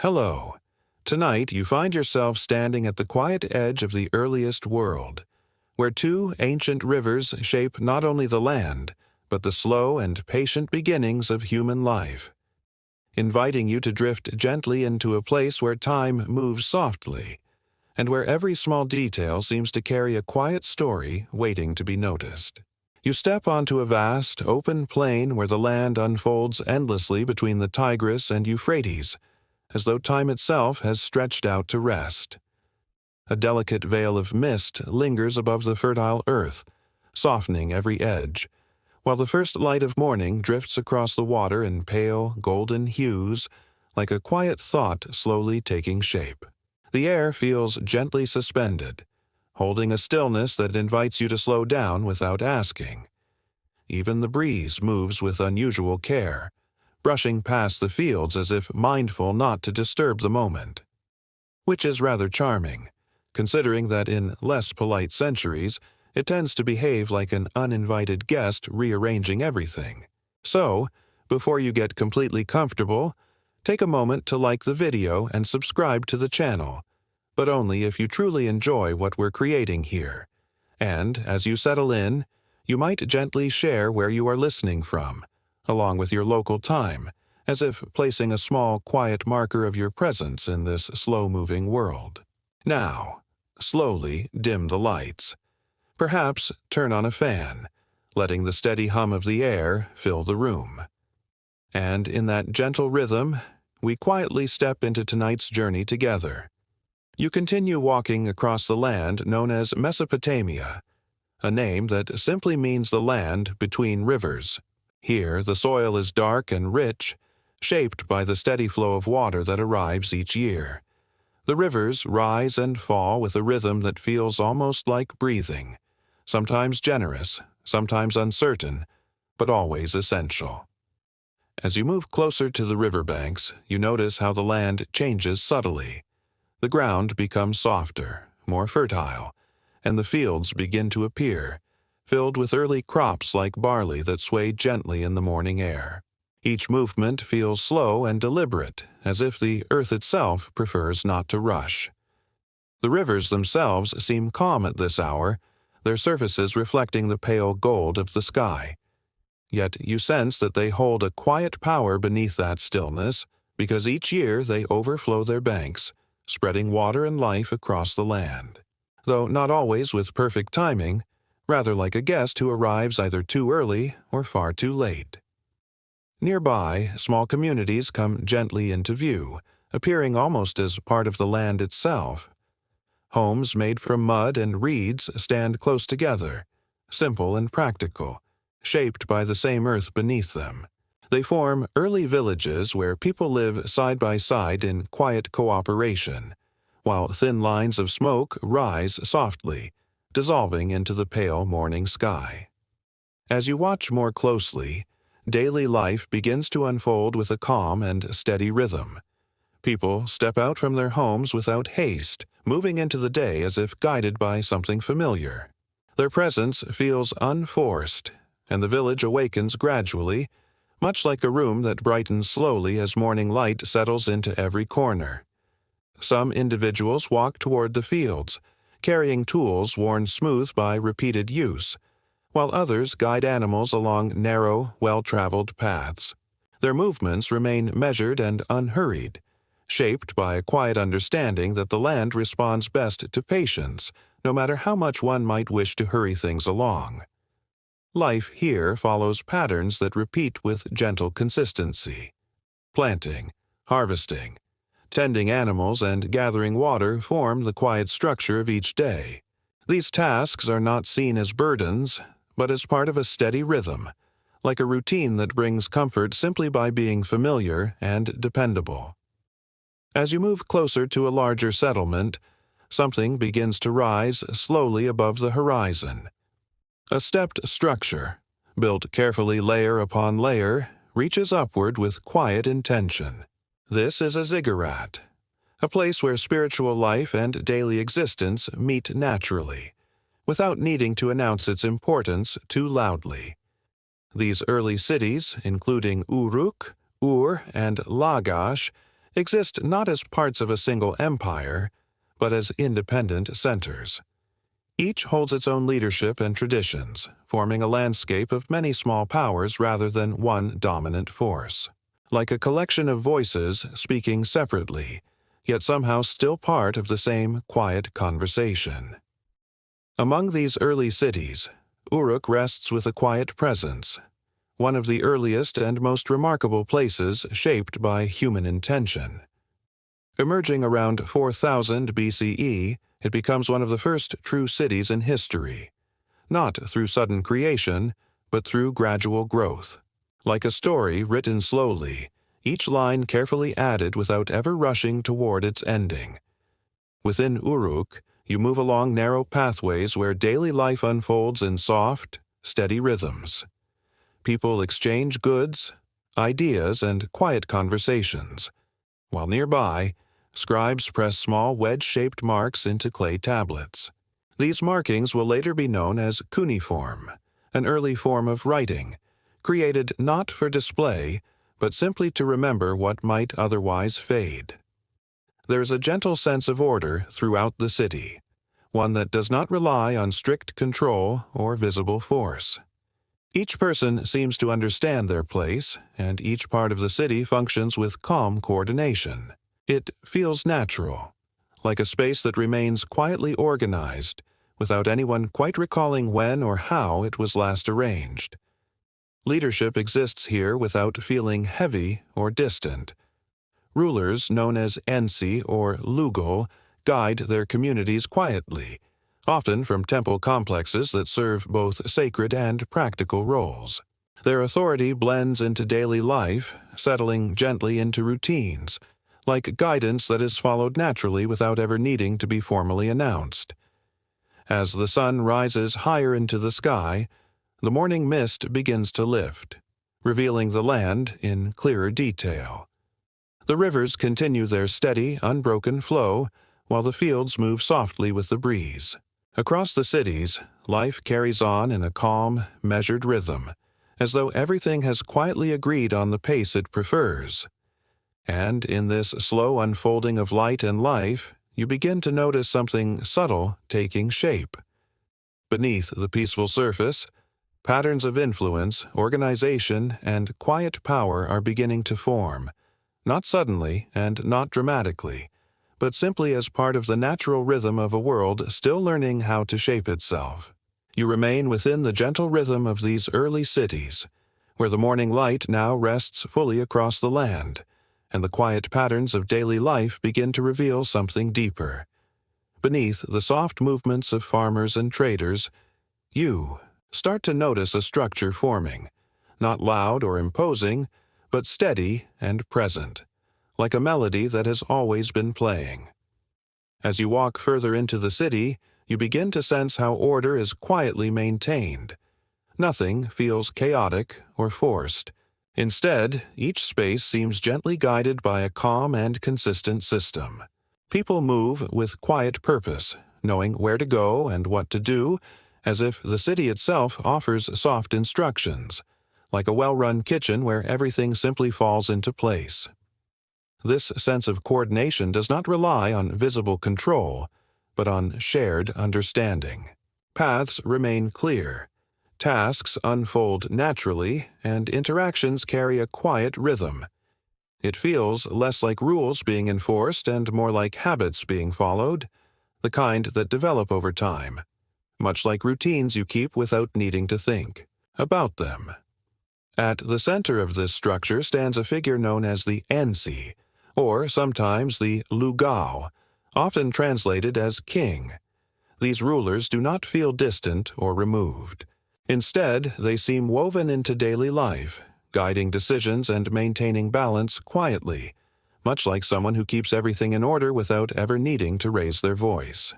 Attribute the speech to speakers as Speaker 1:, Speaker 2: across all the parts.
Speaker 1: Hello. Tonight you find yourself standing at the quiet edge of the earliest world, where two ancient rivers shape not only the land, but the slow and patient beginnings of human life, inviting you to drift gently into a place where time moves softly, and where every small detail seems to carry a quiet story waiting to be noticed. You step onto a vast, open plain where the land unfolds endlessly between the Tigris and Euphrates, as though time itself has stretched out to rest. A delicate veil of mist lingers above the fertile earth, softening every edge, while the first light of morning drifts across the water in pale, golden hues, like a quiet thought slowly taking shape. The air feels gently suspended, holding a stillness that invites you to slow down without asking. Even the breeze moves with unusual care, brushing past the fields as if mindful not to disturb the moment. Which is rather charming, considering that in less polite centuries, it tends to behave like an uninvited guest rearranging everything. So, before you get completely comfortable, take a moment to like the video and subscribe to the channel, but only if you truly enjoy what we're creating here. And, as you settle in, you might gently share where you are listening from, along with your local time, as if placing a small, quiet marker of your presence in this slow-moving world. Now, slowly dim the lights. Perhaps turn on a fan, letting the steady hum of the air fill the room. And in that gentle rhythm, we quietly step into tonight's journey together. You continue walking across the land known as Mesopotamia, a name that simply means the land between rivers. Here, the soil is dark and rich, shaped by the steady flow of water that arrives each year. The rivers rise and fall with a rhythm that feels almost like breathing, sometimes generous, sometimes uncertain, but always essential. As you move closer to the riverbanks, you notice how the land changes subtly. The ground becomes softer, more fertile, and the fields begin to appear, filled with early crops like barley that sway gently in the morning air. Each movement feels slow and deliberate, as if the earth itself prefers not to rush. The rivers themselves seem calm at this hour, their surfaces reflecting the pale gold of the sky. Yet you sense that they hold a quiet power beneath that stillness, because each year they overflow their banks, spreading water and life across the land. Though not always with perfect timing, rather like a guest who arrives either too early or far too late. Nearby, small communities come gently into view, appearing almost as part of the land itself. Homes made from mud and reeds stand close together, simple and practical, shaped by the same earth beneath them. They form early villages where people live side by side in quiet cooperation, while thin lines of smoke rise softly, dissolving into the pale morning sky. As you watch more closely, daily life begins to unfold with a calm and steady rhythm. People step out from their homes without haste, moving into the day as if guided by something familiar. Their presence feels unforced, and the village awakens gradually, much like a room that brightens slowly as morning light settles into every corner. Some individuals walk toward the fields, carrying tools worn smooth by repeated use, while others guide animals along narrow, well-traveled paths. Their movements remain measured and unhurried, shaped by a quiet understanding that the land responds best to patience, no matter how much one might wish to hurry things along. Life here follows patterns that repeat with gentle consistency. Planting, harvesting, tending animals, and gathering water form the quiet structure of each day. These tasks are not seen as burdens, but as part of a steady rhythm, like a routine that brings comfort simply by being familiar and dependable. As you move closer to a larger settlement, something begins to rise slowly above the horizon. A stepped structure, built carefully layer upon layer, reaches upward with quiet intention. This is a ziggurat, a place where spiritual life and daily existence meet naturally, without needing to announce its importance too loudly. These early cities, including Uruk, Ur, and Lagash, exist not as parts of a single empire, but as independent centers. Each holds its own leadership and traditions, forming a landscape of many small powers rather than one dominant force. Like a collection of voices speaking separately, yet somehow still part of the same quiet conversation. Among these early cities, Uruk rests with a quiet presence, one of the earliest and most remarkable places shaped by human intention. Emerging around 4000 BCE, it becomes one of the first true cities in history, not through sudden creation, but through gradual growth. Like a story written slowly, each line carefully added without ever rushing toward its ending. Within Uruk, you move along narrow pathways where daily life unfolds in soft, steady rhythms. People exchange goods, ideas, and quiet conversations, while nearby, scribes press small wedge-shaped marks into clay tablets. These markings will later be known as cuneiform, an early form of writing, created not for display, but simply to remember what might otherwise fade. There is a gentle sense of order throughout the city, one that does not rely on strict control or visible force. Each person seems to understand their place, and each part of the city functions with calm coordination. It feels natural, like a space that remains quietly organized, without anyone quite recalling when or how it was last arranged. Leadership exists here without feeling heavy or distant. Rulers, known as ensi or lugol, guide their communities quietly, often from temple complexes that serve both sacred and practical roles. Their authority blends into daily life, settling gently into routines, like guidance that is followed naturally without ever needing to be formally announced. As the sun rises higher into the sky, the morning mist begins to lift, revealing the land in clearer detail. The rivers continue their steady, unbroken flow, while the fields move softly with the breeze. Across the cities, life carries on in a calm, measured rhythm, as though everything has quietly agreed on the pace it prefers. And in this slow unfolding of light and life, you begin to notice something subtle taking shape. Beneath the peaceful surface, patterns of influence, organization, and quiet power are beginning to form, not suddenly and not dramatically, but simply as part of the natural rhythm of a world still learning how to shape itself. You remain within the gentle rhythm of these early cities, where the morning light now rests fully across the land, and the quiet patterns of daily life begin to reveal something deeper. Beneath the soft movements of farmers and traders, you start to notice a structure forming, not loud or imposing, but steady and present, like a melody that has always been playing. As you walk further into the city, you begin to sense how order is quietly maintained. Nothing feels chaotic or forced. Instead, each space seems gently guided by a calm and consistent system. People move with quiet purpose, knowing where to go and what to do, as if the city itself offers soft instructions, like a well-run kitchen where everything simply falls into place. This sense of coordination does not rely on visible control, but on shared understanding. Paths remain clear, tasks unfold naturally, and interactions carry a quiet rhythm. It feels less like rules being enforced and more like habits being followed, the kind that develop over time, much like routines you keep without needing to think about them. At the center of this structure stands a figure known as the ensi, or sometimes the lugao, often translated as king. These rulers do not feel distant or removed. Instead, they seem woven into daily life, guiding decisions and maintaining balance quietly, much like someone who keeps everything in order without ever needing to raise their voice.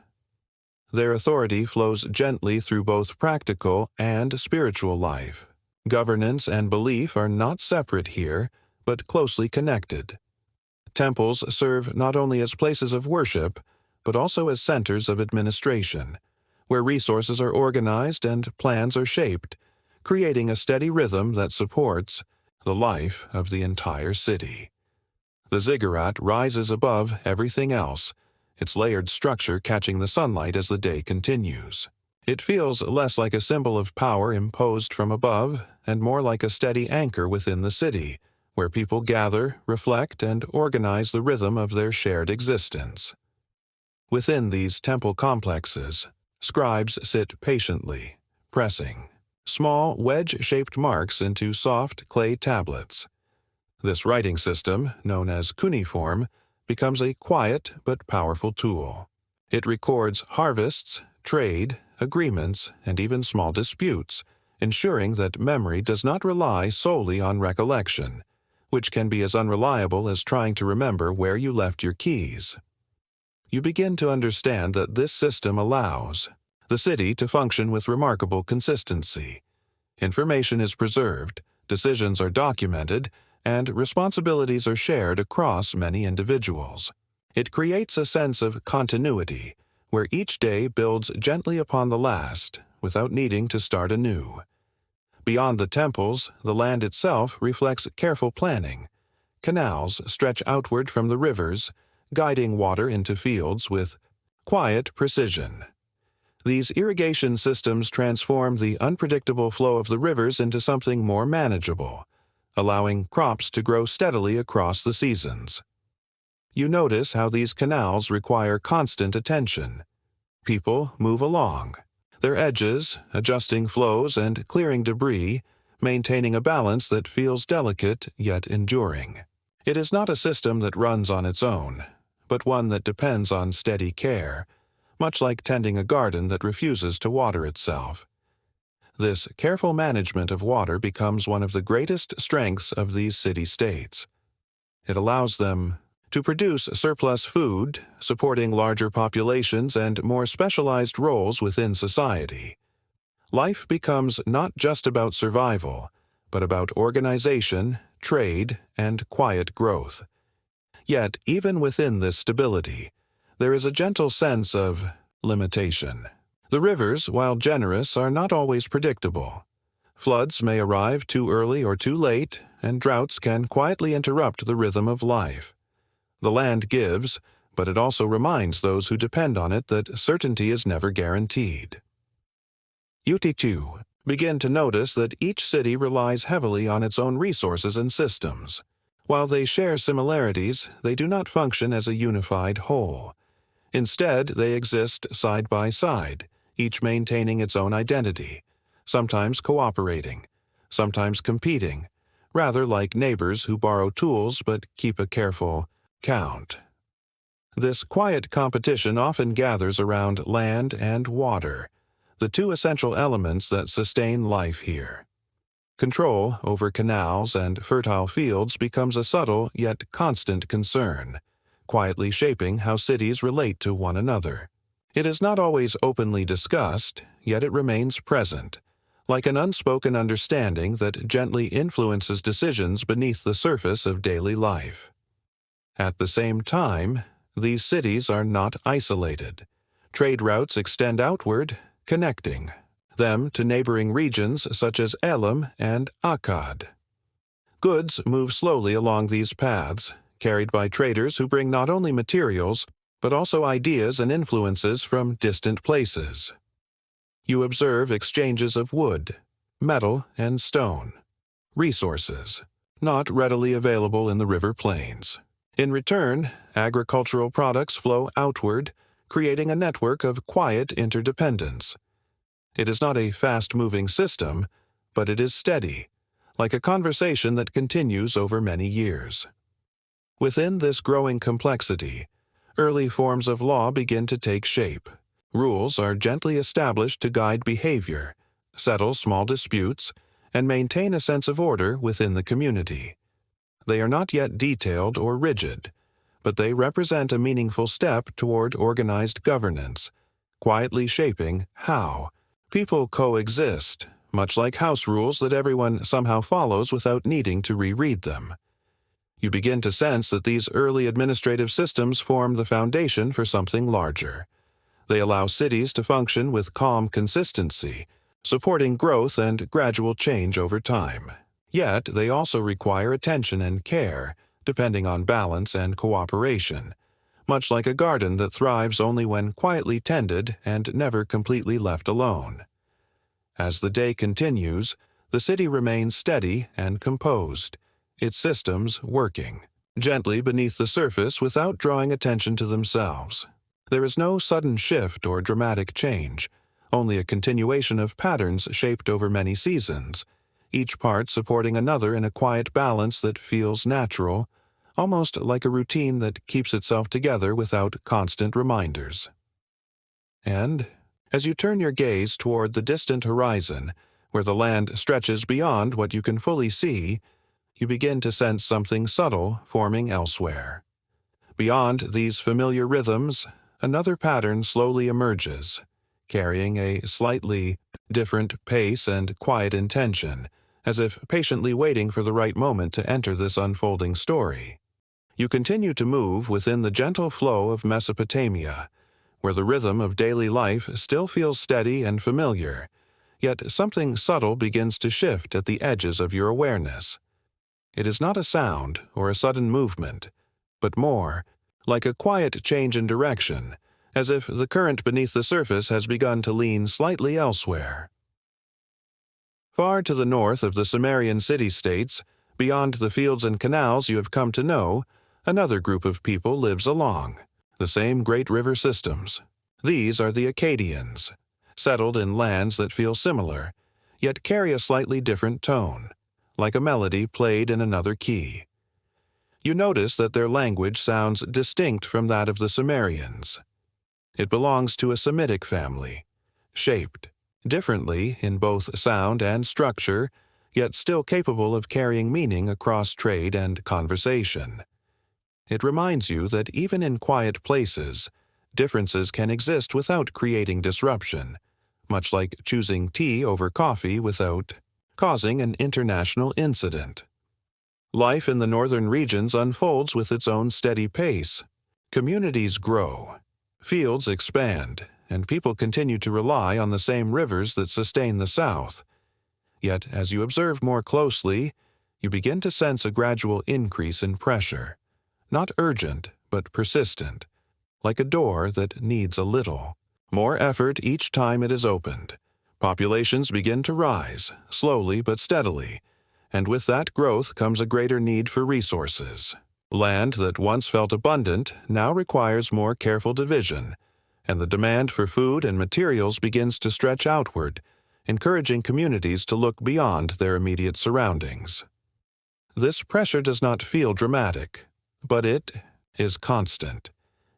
Speaker 1: Their authority flows gently through both practical and spiritual life. Governance and belief are not separate here, but closely connected. Temples serve not only as places of worship, but also as centers of administration, where resources are organized and plans are shaped, creating a steady rhythm that supports the life of the entire city. The ziggurat rises above everything else, its layered structure catching the sunlight as the day continues. It feels less like a symbol of power imposed from above and more like a steady anchor within the city, where people gather, reflect, and organize the rhythm of their shared existence. Within these temple complexes, scribes sit patiently, pressing small wedge-shaped marks into soft clay tablets. This writing system, known as cuneiform, becomes a quiet but powerful tool. It records harvests, trade, agreements, and even small disputes, ensuring that memory does not rely solely on recollection, which can be as unreliable as trying to remember where you left your keys. You begin to understand that this system allows the city to function with remarkable consistency. Information is preserved, decisions are documented, and responsibilities are shared across many individuals. It creates a sense of continuity, where each day builds gently upon the last, without needing to start anew. Beyond the temples, the land itself reflects careful planning. Canals stretch outward from the rivers, guiding water into fields with quiet precision. These irrigation systems transform the unpredictable flow of the rivers into something more manageable, allowing crops to grow steadily across the seasons. You notice how these canals require constant attention. People move along, their edges adjusting flows and clearing debris, maintaining a balance that feels delicate yet enduring. It is not a system that runs on its own, but one that depends on steady care, much like tending a garden that refuses to water itself. This careful management of water becomes one of the greatest strengths of these city-states. It allows them to produce surplus food, supporting larger populations and more specialized roles within society. Life becomes not just about survival, but about organization, trade, and quiet growth. Yet, even within this stability, there is a gentle sense of limitation. The rivers, while generous, are not always predictable. Floods may arrive too early or too late, and droughts can quietly interrupt the rhythm of life. The land gives, but it also reminds those who depend on it that certainty is never guaranteed. You begin to notice that each city relies heavily on its own resources and systems. While they share similarities, they do not function as a unified whole. Instead, they exist side by side, each maintaining its own identity, sometimes cooperating, sometimes competing, rather like neighbors who borrow tools but keep a careful count. This quiet competition often gathers around land and water, the two essential elements that sustain life here. Control over canals and fertile fields becomes a subtle yet constant concern, quietly shaping how cities relate to one another. It is not always openly discussed, yet it remains present, like an unspoken understanding that gently influences decisions beneath the surface of daily life. At the same time, these cities are not isolated. Trade routes extend outward, connecting them to neighboring regions such as Elam and Akkad. Goods move slowly along these paths, carried by traders who bring not only materials, but also ideas and influences from distant places. You observe exchanges of wood, metal, and stone, resources not readily available in the river plains. In return, agricultural products flow outward, creating a network of quiet interdependence. It is not a fast-moving system, but it is steady, like a conversation that continues over many years. Within this growing complexity, early forms of law begin to take shape. Rules are gently established to guide behavior, settle small disputes, and maintain a sense of order within the community. They are not yet detailed or rigid, but they represent a meaningful step toward organized governance, quietly shaping how people coexist, much like house rules that everyone somehow follows without needing to reread them. You begin to sense that these early administrative systems form the foundation for something larger. They allow cities to function with calm consistency, supporting growth and gradual change over time. Yet, they also require attention and care, depending on balance and cooperation, much like a garden that thrives only when quietly tended and never completely left alone. As the day continues, the city remains steady and composed, its systems working gently beneath the surface without drawing attention to themselves. There is no sudden shift or dramatic change, only a continuation of patterns shaped over many seasons, each part supporting another in a quiet balance that feels natural, almost like a routine that keeps itself together without constant reminders. And, as you turn your gaze toward the distant horizon, where the land stretches beyond what you can fully see, you begin to sense something subtle forming elsewhere. Beyond these familiar rhythms, another pattern slowly emerges, carrying a slightly different pace and quiet intention, as if patiently waiting for the right moment to enter this unfolding story. You continue to move within the gentle flow of Mesopotamia, where the rhythm of daily life still feels steady and familiar, yet something subtle begins to shift at the edges of your awareness. It is not a sound or a sudden movement, but more like a quiet change in direction, as if the current beneath the surface has begun to lean slightly elsewhere. Far to the north of the Sumerian city-states, beyond the fields and canals you have come to know, another group of people lives along the same great river systems. These are the Akkadians, settled in lands that feel similar, yet carry a slightly different tone, like a melody played in another key. You notice that their language sounds distinct from that of the Sumerians. It belongs to a Semitic family, shaped differently in both sound and structure, yet still capable of carrying meaning across trade and conversation. It reminds you that even in quiet places, differences can exist without creating disruption, much like choosing tea over coffee without causing an international incident. Life in the northern regions unfolds with its own steady pace. Communities grow, fields expand, and people continue to rely on the same rivers that sustain the south. Yet, as you observe more closely, you begin to sense a gradual increase in pressure, not urgent but persistent, like a door that needs a little more effort each time it is opened. Populations begin to rise, slowly but steadily, and with that growth comes a greater need for resources. Land that once felt abundant now requires more careful division, and the demand for food and materials begins to stretch outward, encouraging communities to look beyond their immediate surroundings. This pressure does not feel dramatic, but it is constant.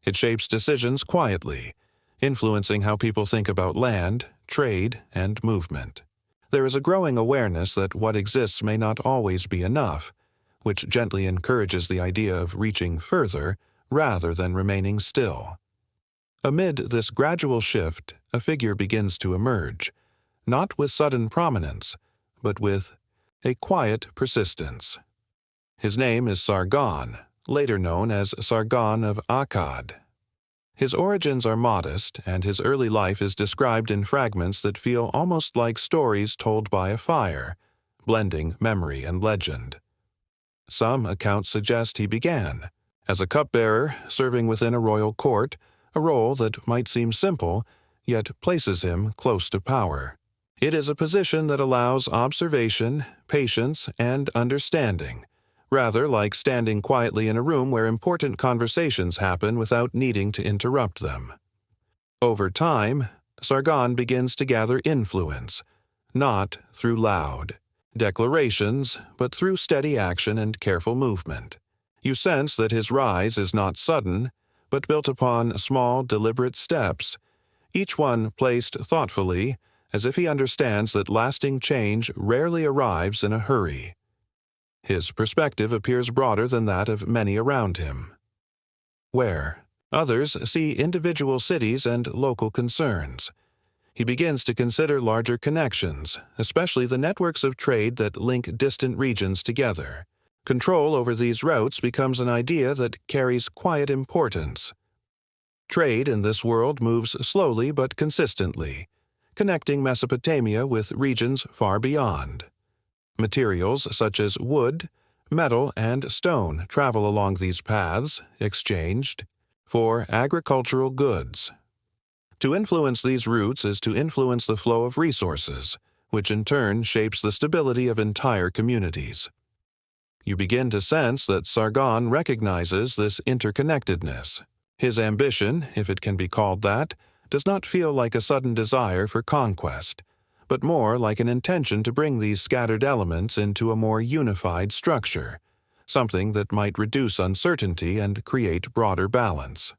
Speaker 1: It shapes decisions quietly, influencing how people think about land, trade, and movement. There is a growing awareness that what exists may not always be enough, which gently encourages the idea of reaching further rather than remaining still. Amid this gradual shift, a figure begins to emerge, not with sudden prominence, but with a quiet persistence. His name is Sargon, later known as Sargon of Akkad. His origins are modest, and his early life is described in fragments that feel almost like stories told by a fire, blending memory and legend. Some accounts suggest he began as a cupbearer serving within a royal court, a role that might seem simple, yet places him close to power. It is a position that allows observation, patience, and understanding, rather like standing quietly in a room where important conversations happen without needing to interrupt them. Over time, Sargon begins to gather influence, not through loud declarations, but through steady action and careful movement. You sense that his rise is not sudden, but built upon small, deliberate steps, each one placed thoughtfully, as if he understands that lasting change rarely arrives in a hurry. His perspective appears broader than that of many around him. Where others see individual cities and local concerns, he begins to consider larger connections, especially the networks of trade that link distant regions together. Control over these routes becomes an idea that carries quiet importance. Trade in this world moves slowly but consistently, connecting Mesopotamia with regions far beyond. Materials such as wood, metal, and stone travel along these paths, exchanged for agricultural goods. To influence these routes is to influence the flow of resources, which in turn shapes the stability of entire communities. You begin to sense that Sargon recognizes this interconnectedness. His ambition, if it can be called that, does not feel like a sudden desire for conquest, but more like an intention to bring these scattered elements into a more unified structure, something that might reduce uncertainty and create broader balance.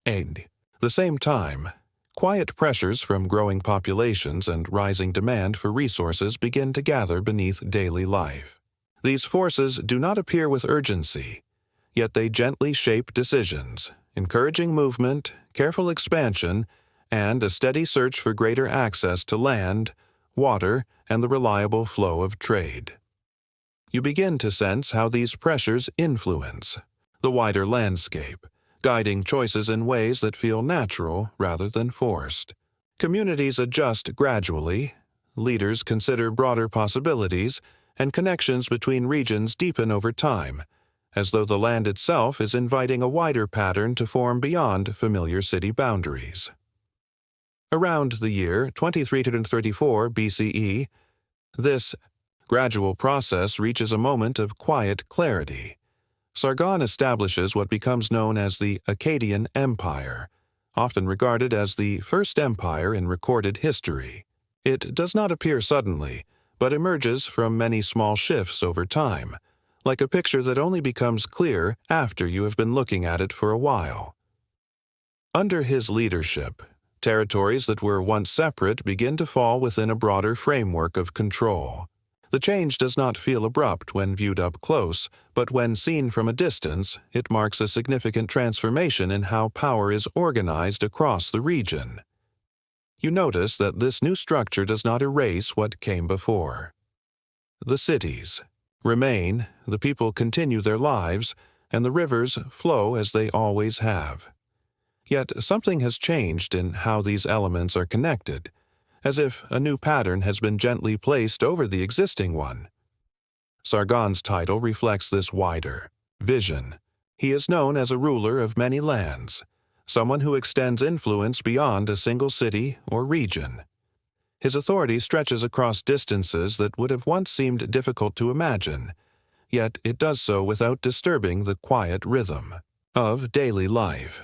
Speaker 1: At the same time, quiet pressures from growing populations and rising demand for resources begin to gather beneath daily life. These forces do not appear with urgency, yet they gently shape decisions, encouraging movement, careful expansion, and a steady search for greater access to land, water, and the reliable flow of trade. You begin to sense how these pressures influence the wider landscape, guiding choices in ways that feel natural rather than forced. Communities adjust gradually, leaders consider broader possibilities, and connections between regions deepen over time, as though the land itself is inviting a wider pattern to form beyond familiar city boundaries. Around the year 2334 BCE, this gradual process reaches a moment of quiet clarity. Sargon establishes what becomes known as the Akkadian Empire, often regarded as the first empire in recorded history. It does not appear suddenly, but emerges from many small shifts over time, like a picture that only becomes clear after you have been looking at it for a while. Under his leadership, territories that were once separate begin to fall within a broader framework of control. The change does not feel abrupt when viewed up close, but when seen from a distance, it marks a significant transformation in how power is organized across the region. You notice that this new structure does not erase what came before. The cities remain, the people continue their lives, and the rivers flow as they always have. Yet something has changed in how these elements are connected, as if a new pattern has been gently placed over the existing one. Sargon's title reflects this wider vision. He is known as a ruler of many lands, someone who extends influence beyond a single city or region. His authority stretches across distances that would have once seemed difficult to imagine, yet it does so without disturbing the quiet rhythm of daily life.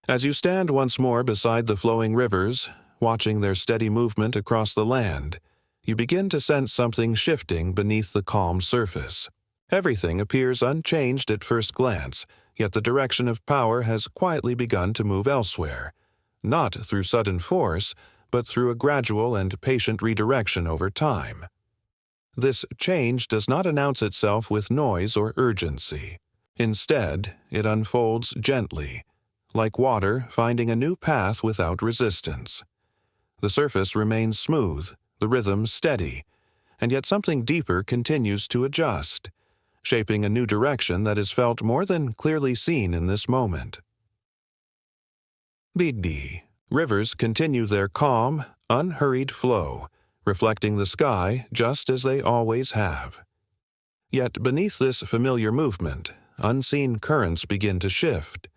Speaker 1: As you stand once more beside the flowing rivers, watching their steady movement across the land, you begin to sense something shifting beneath the calm surface. Everything appears unchanged at first glance, yet the direction of power has quietly begun to move elsewhere, not through sudden force, but through a gradual and patient redirection over time. This change does not announce itself with noise or urgency. Instead, it unfolds gently, like water finding a new path without resistance. The surface remains smooth, the rhythm steady, and yet something deeper continues to adjust, shaping a new direction that is felt more than clearly seen in this moment. The rivers continue their calm, unhurried flow, reflecting the sky just as they always have. Yet beneath this familiar movement, unseen currents begin to shift.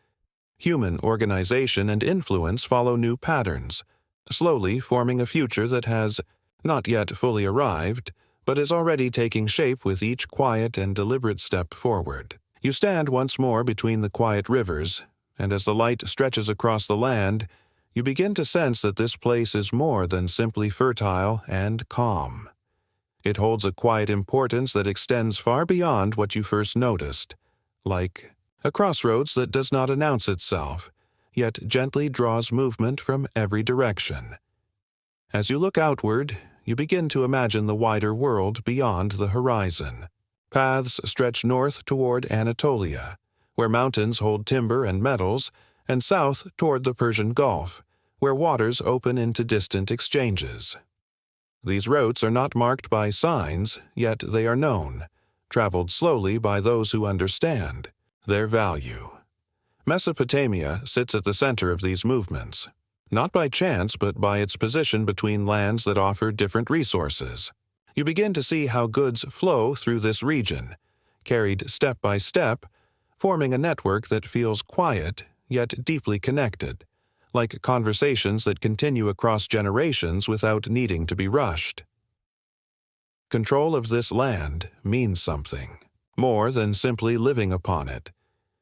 Speaker 1: Human organization and influence follow new patterns, slowly forming a future that has not yet fully arrived, but is already taking shape with each quiet and deliberate step forward. You stand once more between the quiet rivers, and as the light stretches across the land, you begin to sense that this place is more than simply fertile and calm. It holds a quiet importance that extends far beyond what you first noticed, like a crossroads that does not announce itself, yet gently draws movement from every direction. As you look outward, you begin to imagine the wider world beyond the horizon. Paths stretch north toward Anatolia, where mountains hold timber and metals, and south toward the Persian Gulf, where waters open into distant exchanges. These routes are not marked by signs, yet they are known, traveled slowly by those who understand their value. Mesopotamia sits at the center of these movements, not by chance but by its position between lands that offer different resources. You begin to see how goods flow through this region, carried step by step, forming a network that feels quiet yet deeply connected, like conversations that continue across generations without needing to be rushed. Control of this land means something, more than simply living upon it.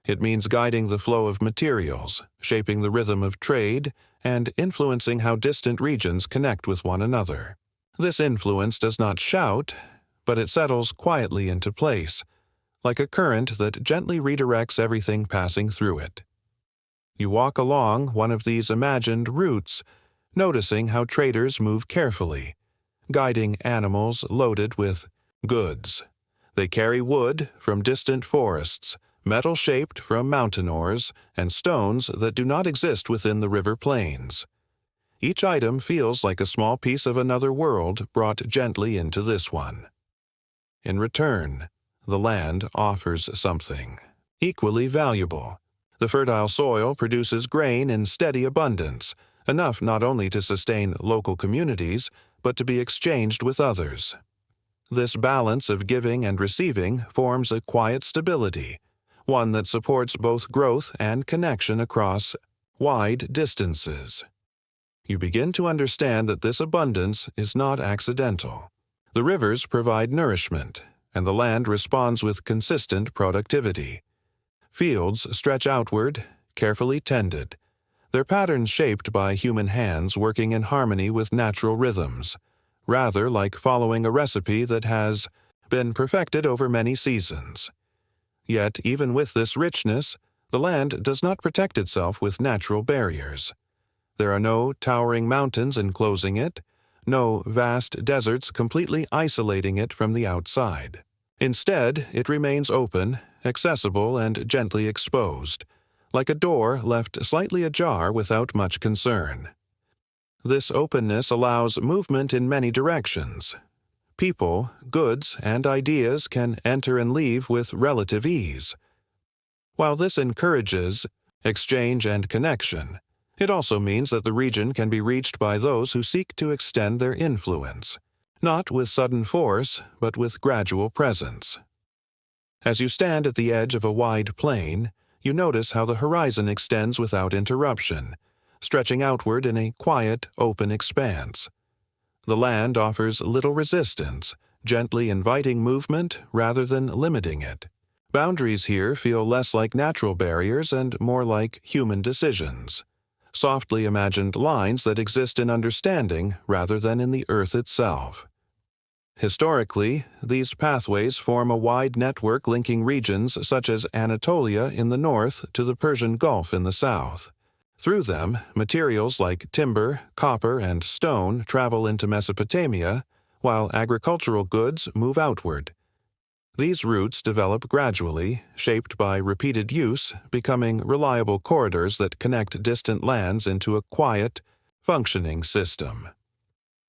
Speaker 1: It means guiding the flow of materials, shaping the rhythm of trade, and influencing how distant regions connect with one another. This influence does not shout, but it settles quietly into place, like a current that gently redirects everything passing through it. You walk along one of these imagined routes, noticing how traders move carefully, guiding animals loaded with goods. They carry wood from distant forests, metal shaped from mountain ores, and stones that do not exist within the river plains. Each item feels like a small piece of another world brought gently into this one. In return, the land offers something equally valuable. The fertile soil produces grain in steady abundance, enough not only to sustain local communities, but to be exchanged with others. This balance of giving and receiving forms a quiet stability, one that supports both growth and connection across wide distances. You begin to understand that this abundance is not accidental. The rivers provide nourishment, and the land responds with consistent productivity. Fields stretch outward, carefully tended, their patterns shaped by human hands working in harmony with natural rhythms, rather like following a recipe that has been perfected over many seasons. Yet, even with this richness, the land does not protect itself with natural barriers. There are no towering mountains enclosing it, no vast deserts completely isolating it from the outside. Instead, it remains open, accessible, and gently exposed, like a door left slightly ajar without much concern. This openness allows movement in many directions. People, goods, and ideas can enter and leave with relative ease. While this encourages exchange and connection, it also means that the region can be reached by those who seek to extend their influence, not with sudden force, but with gradual presence. As you stand at the edge of a wide plain, you notice how the horizon extends without interruption, stretching outward in a quiet, open expanse. The land offers little resistance, gently inviting movement rather than limiting it. Boundaries here feel less like natural barriers and more like human decisions, softly imagined lines that exist in understanding rather than in the earth itself. Historically, these pathways form a wide network linking regions such as Anatolia in the north to the Persian Gulf in the south. Through them, materials like timber, copper, and stone travel into Mesopotamia, while agricultural goods move outward. These routes develop gradually, shaped by repeated use, becoming reliable corridors that connect distant lands into a quiet, functioning system.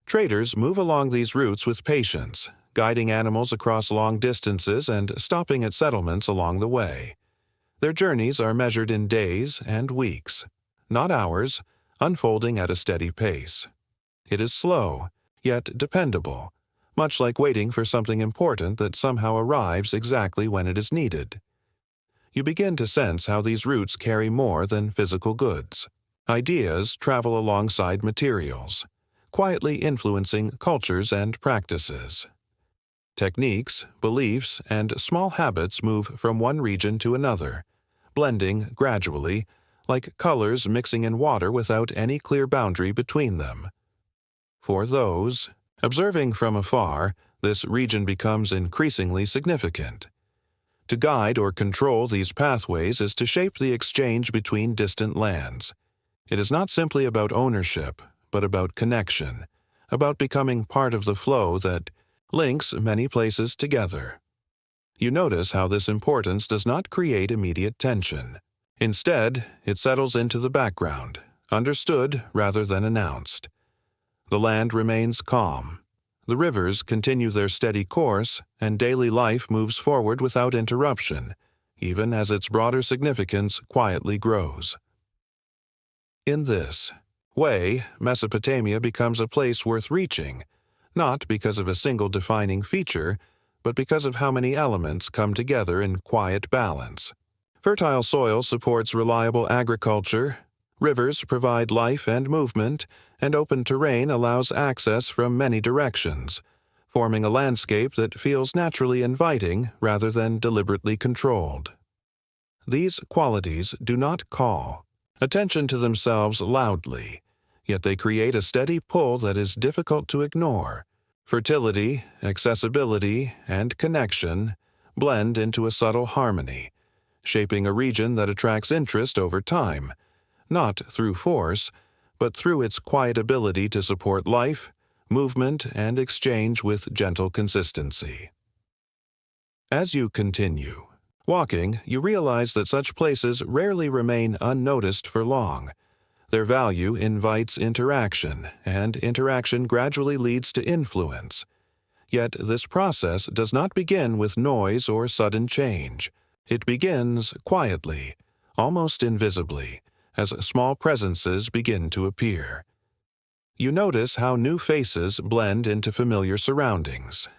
Speaker 1: Traders move along these routes with patience, guiding animals across long distances and stopping at settlements along the way. Their journeys are measured in days and weeks, not hours, unfolding at a steady pace. It is slow, yet dependable, much like waiting for something important that somehow arrives exactly when it is needed. You begin to sense how these routes carry more than physical goods. Ideas travel alongside materials, quietly influencing cultures and practices. Techniques, beliefs, and small habits move from one region to another, blending gradually, like colors mixing in water without any clear boundary between them. For those observing from afar, this region becomes increasingly significant. To guide or control these pathways is to shape the exchange between distant lands. It is not simply about ownership, but about connection, about becoming part of the flow that links many places together. You notice how this importance does not create immediate tension. Instead, it settles into the background, understood rather than announced. The land remains calm. The rivers continue their steady course, and daily life moves forward without interruption, even as its broader significance quietly grows. In this way, Mesopotamia becomes a place worth reaching, not because of a single defining feature, but because of how many elements come together in quiet balance. Fertile soil supports reliable agriculture, rivers provide life and movement, and open terrain allows access from many directions, forming a landscape that feels naturally inviting rather than deliberately controlled. These qualities do not call attention to themselves loudly, yet they create a steady pull that is difficult to ignore. Fertility, accessibility, and connection blend into a subtle harmony, shaping a region that attracts interest over time, not through force, but through its quiet ability to support life, movement, and exchange with gentle consistency. As you continue walking, you realize that such places rarely remain unnoticed for long. Their value invites interaction, and interaction gradually leads to influence. Yet this process does not begin with noise or sudden change. It begins quietly, almost invisibly, as small presences begin to appear. You notice how new faces blend into familiar surroundings.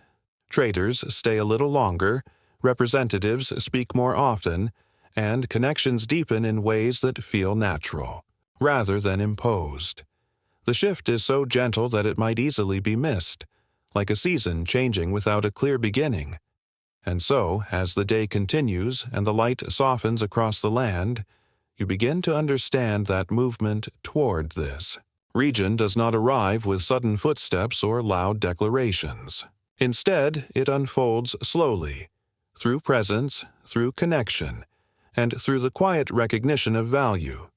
Speaker 1: Traders stay a little longer, representatives speak more often, and connections deepen in ways that feel natural, rather than imposed. The shift is so gentle that it might easily be missed, like a season changing without a clear beginning. And so, as the day continues and the light softens across the land, you begin to understand that movement toward this region does not arrive with sudden footsteps or loud declarations. Instead, it unfolds slowly, through presence, through connection, and through the quiet recognition of value.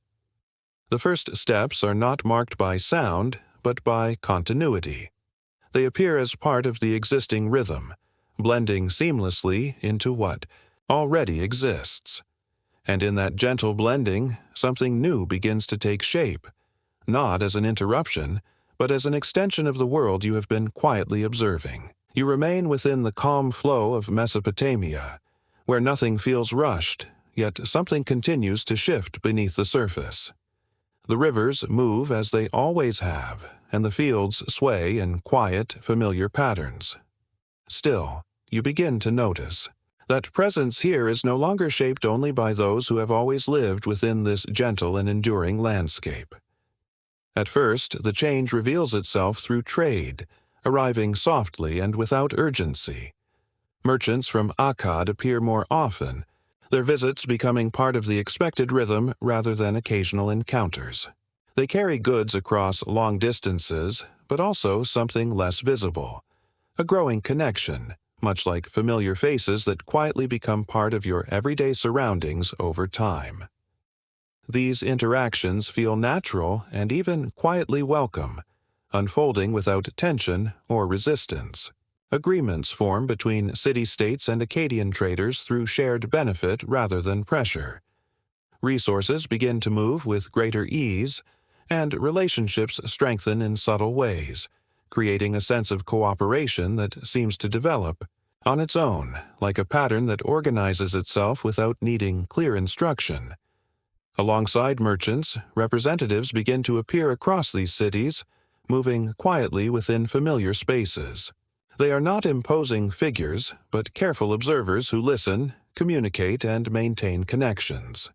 Speaker 1: The first steps are not marked by sound, but by continuity. They appear as part of the existing rhythm, blending seamlessly into what already exists. And in that gentle blending, something new begins to take shape, not as an interruption, but as an extension of the world you have been quietly observing. You remain within the calm flow of Mesopotamia, where nothing feels rushed, yet something continues to shift beneath the surface. The rivers move as they always have, and the fields sway in quiet, familiar patterns. Still, you begin to notice that presence here is no longer shaped only by those who have always lived within this gentle and enduring landscape. At first, the change reveals itself through trade, arriving softly and without urgency. Merchants from Akkad appear more often, their visits becoming part of the expected rhythm rather than occasional encounters. They carry goods across long distances, but also something less visible, a growing connection, much like familiar faces that quietly become part of your everyday surroundings over time. These interactions feel natural and even quietly welcome, unfolding without tension or resistance. Agreements form between city-states and Akkadian traders through shared benefit rather than pressure. Resources begin to move with greater ease, and relationships strengthen in subtle ways, creating a sense of cooperation that seems to develop on its own, like a pattern that organizes itself without needing clear instruction. Alongside merchants, representatives begin to appear across these cities, moving quietly within familiar spaces. They are not imposing figures, but careful observers who listen, communicate, and maintain connections.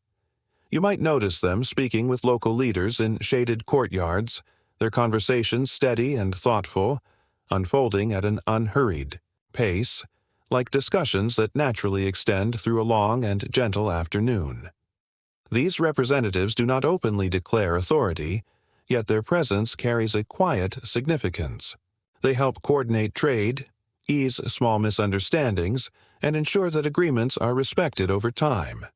Speaker 1: You might notice them speaking with local leaders in shaded courtyards, their conversations steady and thoughtful, unfolding at an unhurried pace, like discussions that naturally extend through a long and gentle afternoon. These representatives do not openly declare authority, yet their presence carries a quiet significance. They help coordinate trade, ease small misunderstandings, and ensure that agreements are respected over time.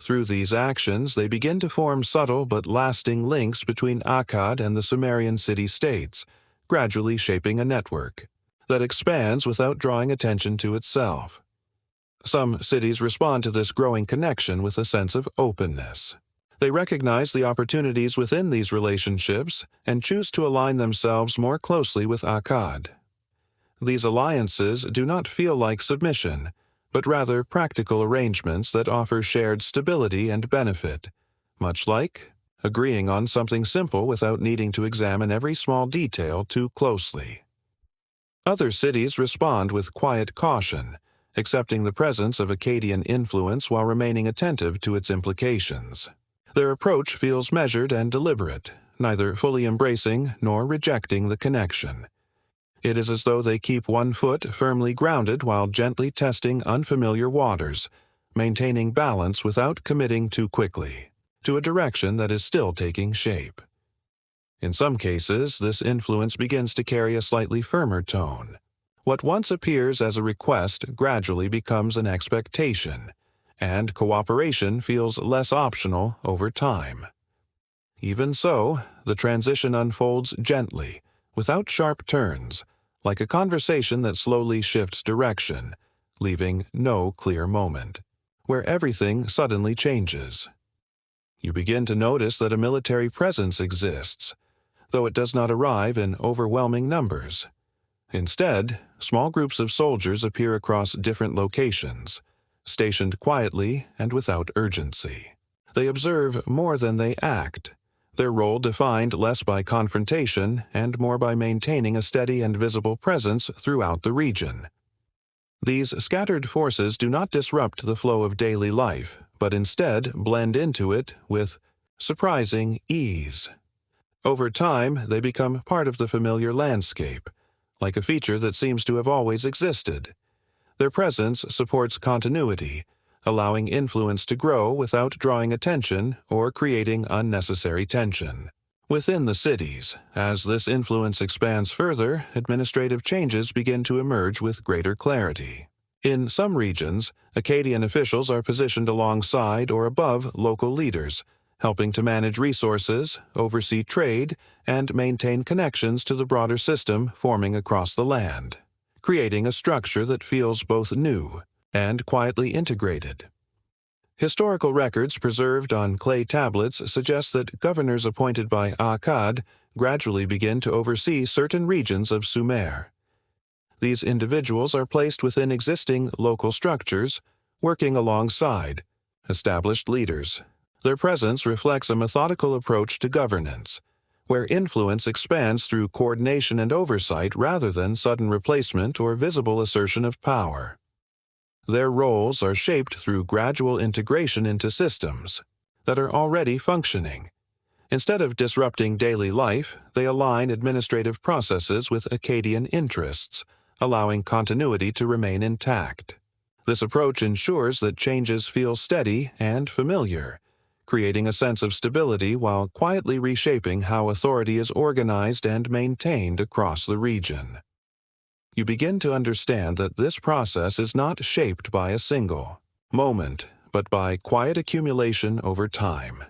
Speaker 1: Through these actions, they begin to form subtle but lasting links between Akkad and the Sumerian city-states, gradually shaping a network that expands without drawing attention to itself. Some cities respond to this growing connection with a sense of openness. They recognize the opportunities within these relationships and choose to align themselves more closely with Akkad. These alliances do not feel like submission, but rather practical arrangements that offer shared stability and benefit, much like agreeing on something simple without needing to examine every small detail too closely. Other cities respond with quiet caution, accepting the presence of Akkadian influence while remaining attentive to its implications. Their approach feels measured and deliberate, neither fully embracing nor rejecting the connection. It is as though they keep one foot firmly grounded while gently testing unfamiliar waters, maintaining balance without committing too quickly to a direction that is still taking shape. In some cases, this influence begins to carry a slightly firmer tone. What once appears as a request gradually becomes an expectation, and cooperation feels less optional over time. Even so, the transition unfolds gently, without sharp turns, like a conversation that slowly shifts direction, leaving no clear moment, where everything suddenly changes. You begin to notice that a military presence exists, though it does not arrive in overwhelming numbers. Instead, small groups of soldiers appear across different locations, stationed quietly and without urgency. They observe more than they act, their role defined less by confrontation and more by maintaining a steady and visible presence throughout the region. These scattered forces do not disrupt the flow of daily life, but instead blend into it with surprising ease. Over time, they become part of the familiar landscape, like a feature that seems to have always existed. Their presence supports continuity, allowing influence to grow without drawing attention or creating unnecessary tension. Within the cities, as this influence expands further, administrative changes begin to emerge with greater clarity. In some regions, Akkadian officials are positioned alongside or above local leaders, helping to manage resources, oversee trade, and maintain connections to the broader system forming across the land, creating a structure that feels both new and quietly integrated. Historical records preserved on clay tablets suggest that governors appointed by Akkad gradually begin to oversee certain regions of Sumer. These individuals are placed within existing local structures, working alongside established leaders. Their presence reflects a methodical approach to governance, where influence expands through coordination and oversight rather than sudden replacement or visible assertion of power. Their roles are shaped through gradual integration into systems that are already functioning. Instead of disrupting daily life, they align administrative processes with Akkadian interests, allowing continuity to remain intact. This approach ensures that changes feel steady and familiar, creating a sense of stability while quietly reshaping how authority is organized and maintained across the region. You begin to understand that this process is not shaped by a single moment, but by quiet accumulation over time.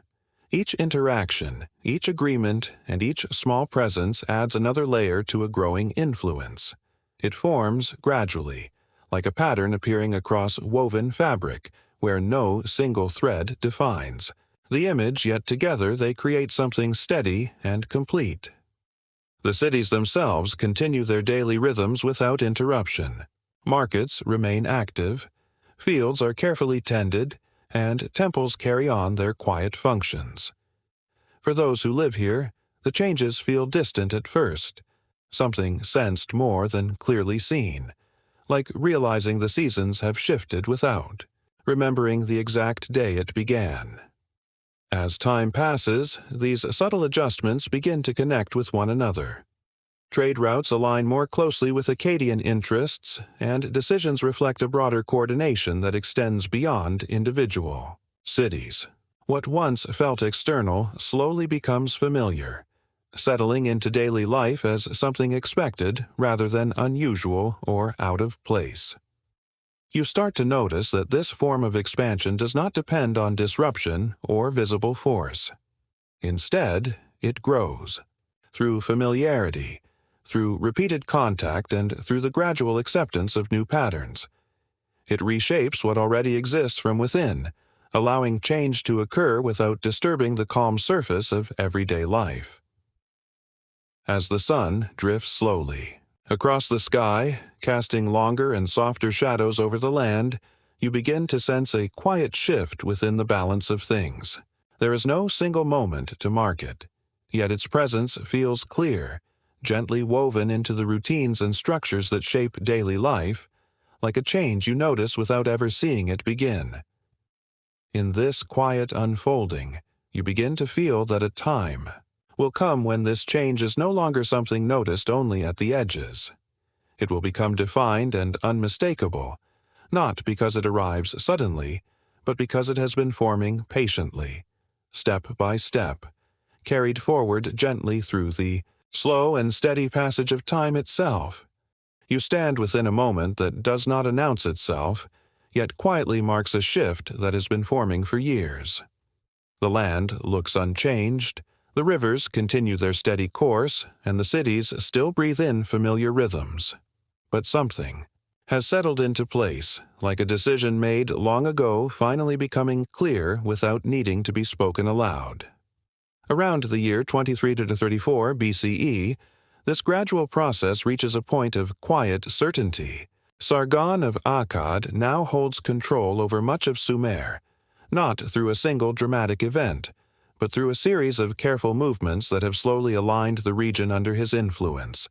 Speaker 1: Each interaction, each agreement, and each small presence adds another layer to a growing influence. It forms gradually, like a pattern appearing across woven fabric, where no single thread defines the image, yet together they create something steady and complete. The cities themselves continue their daily rhythms without interruption. Markets remain active, fields are carefully tended, and temples carry on their quiet functions. For those who live here, the changes feel distant at first, something sensed more than clearly seen, like realizing the seasons have shifted without remembering the exact day it began. As time passes, these subtle adjustments begin to connect with one another. Trade routes align more closely with Akkadian interests, and decisions reflect a broader coordination that extends beyond individual cities. What once felt external slowly becomes familiar, settling into daily life as something expected rather than unusual or out of place. You start to notice that this form of expansion does not depend on disruption or visible force. Instead, it grows through familiarity, through repeated contact, and through the gradual acceptance of new patterns. It reshapes what already exists from within, allowing change to occur without disturbing the calm surface of everyday life. As the sun drifts slowly across the sky, casting longer and softer shadows over the land, you begin to sense a quiet shift within the balance of things. There is no single moment to mark it, yet its presence feels clear, gently woven into the routines and structures that shape daily life, like a change you notice without ever seeing it begin. In this quiet unfolding, you begin to feel that a time will come when this change is no longer something noticed only at the edges. It will become defined and unmistakable, not because it arrives suddenly, but because it has been forming patiently, step by step, carried forward gently through the slow and steady passage of time itself. You stand within a moment that does not announce itself, yet quietly marks a shift that has been forming for years. The land looks unchanged, the rivers continue their steady course, and the cities still breathe in familiar rhythms. But something has settled into place, like a decision made long ago finally becoming clear without needing to be spoken aloud. Around the year 23 to 34 BCE, this gradual process reaches a point of quiet certainty. Sargon of Akkad now holds control over much of Sumer, not through a single dramatic event, but through a series of careful movements that have slowly aligned the region under his influence,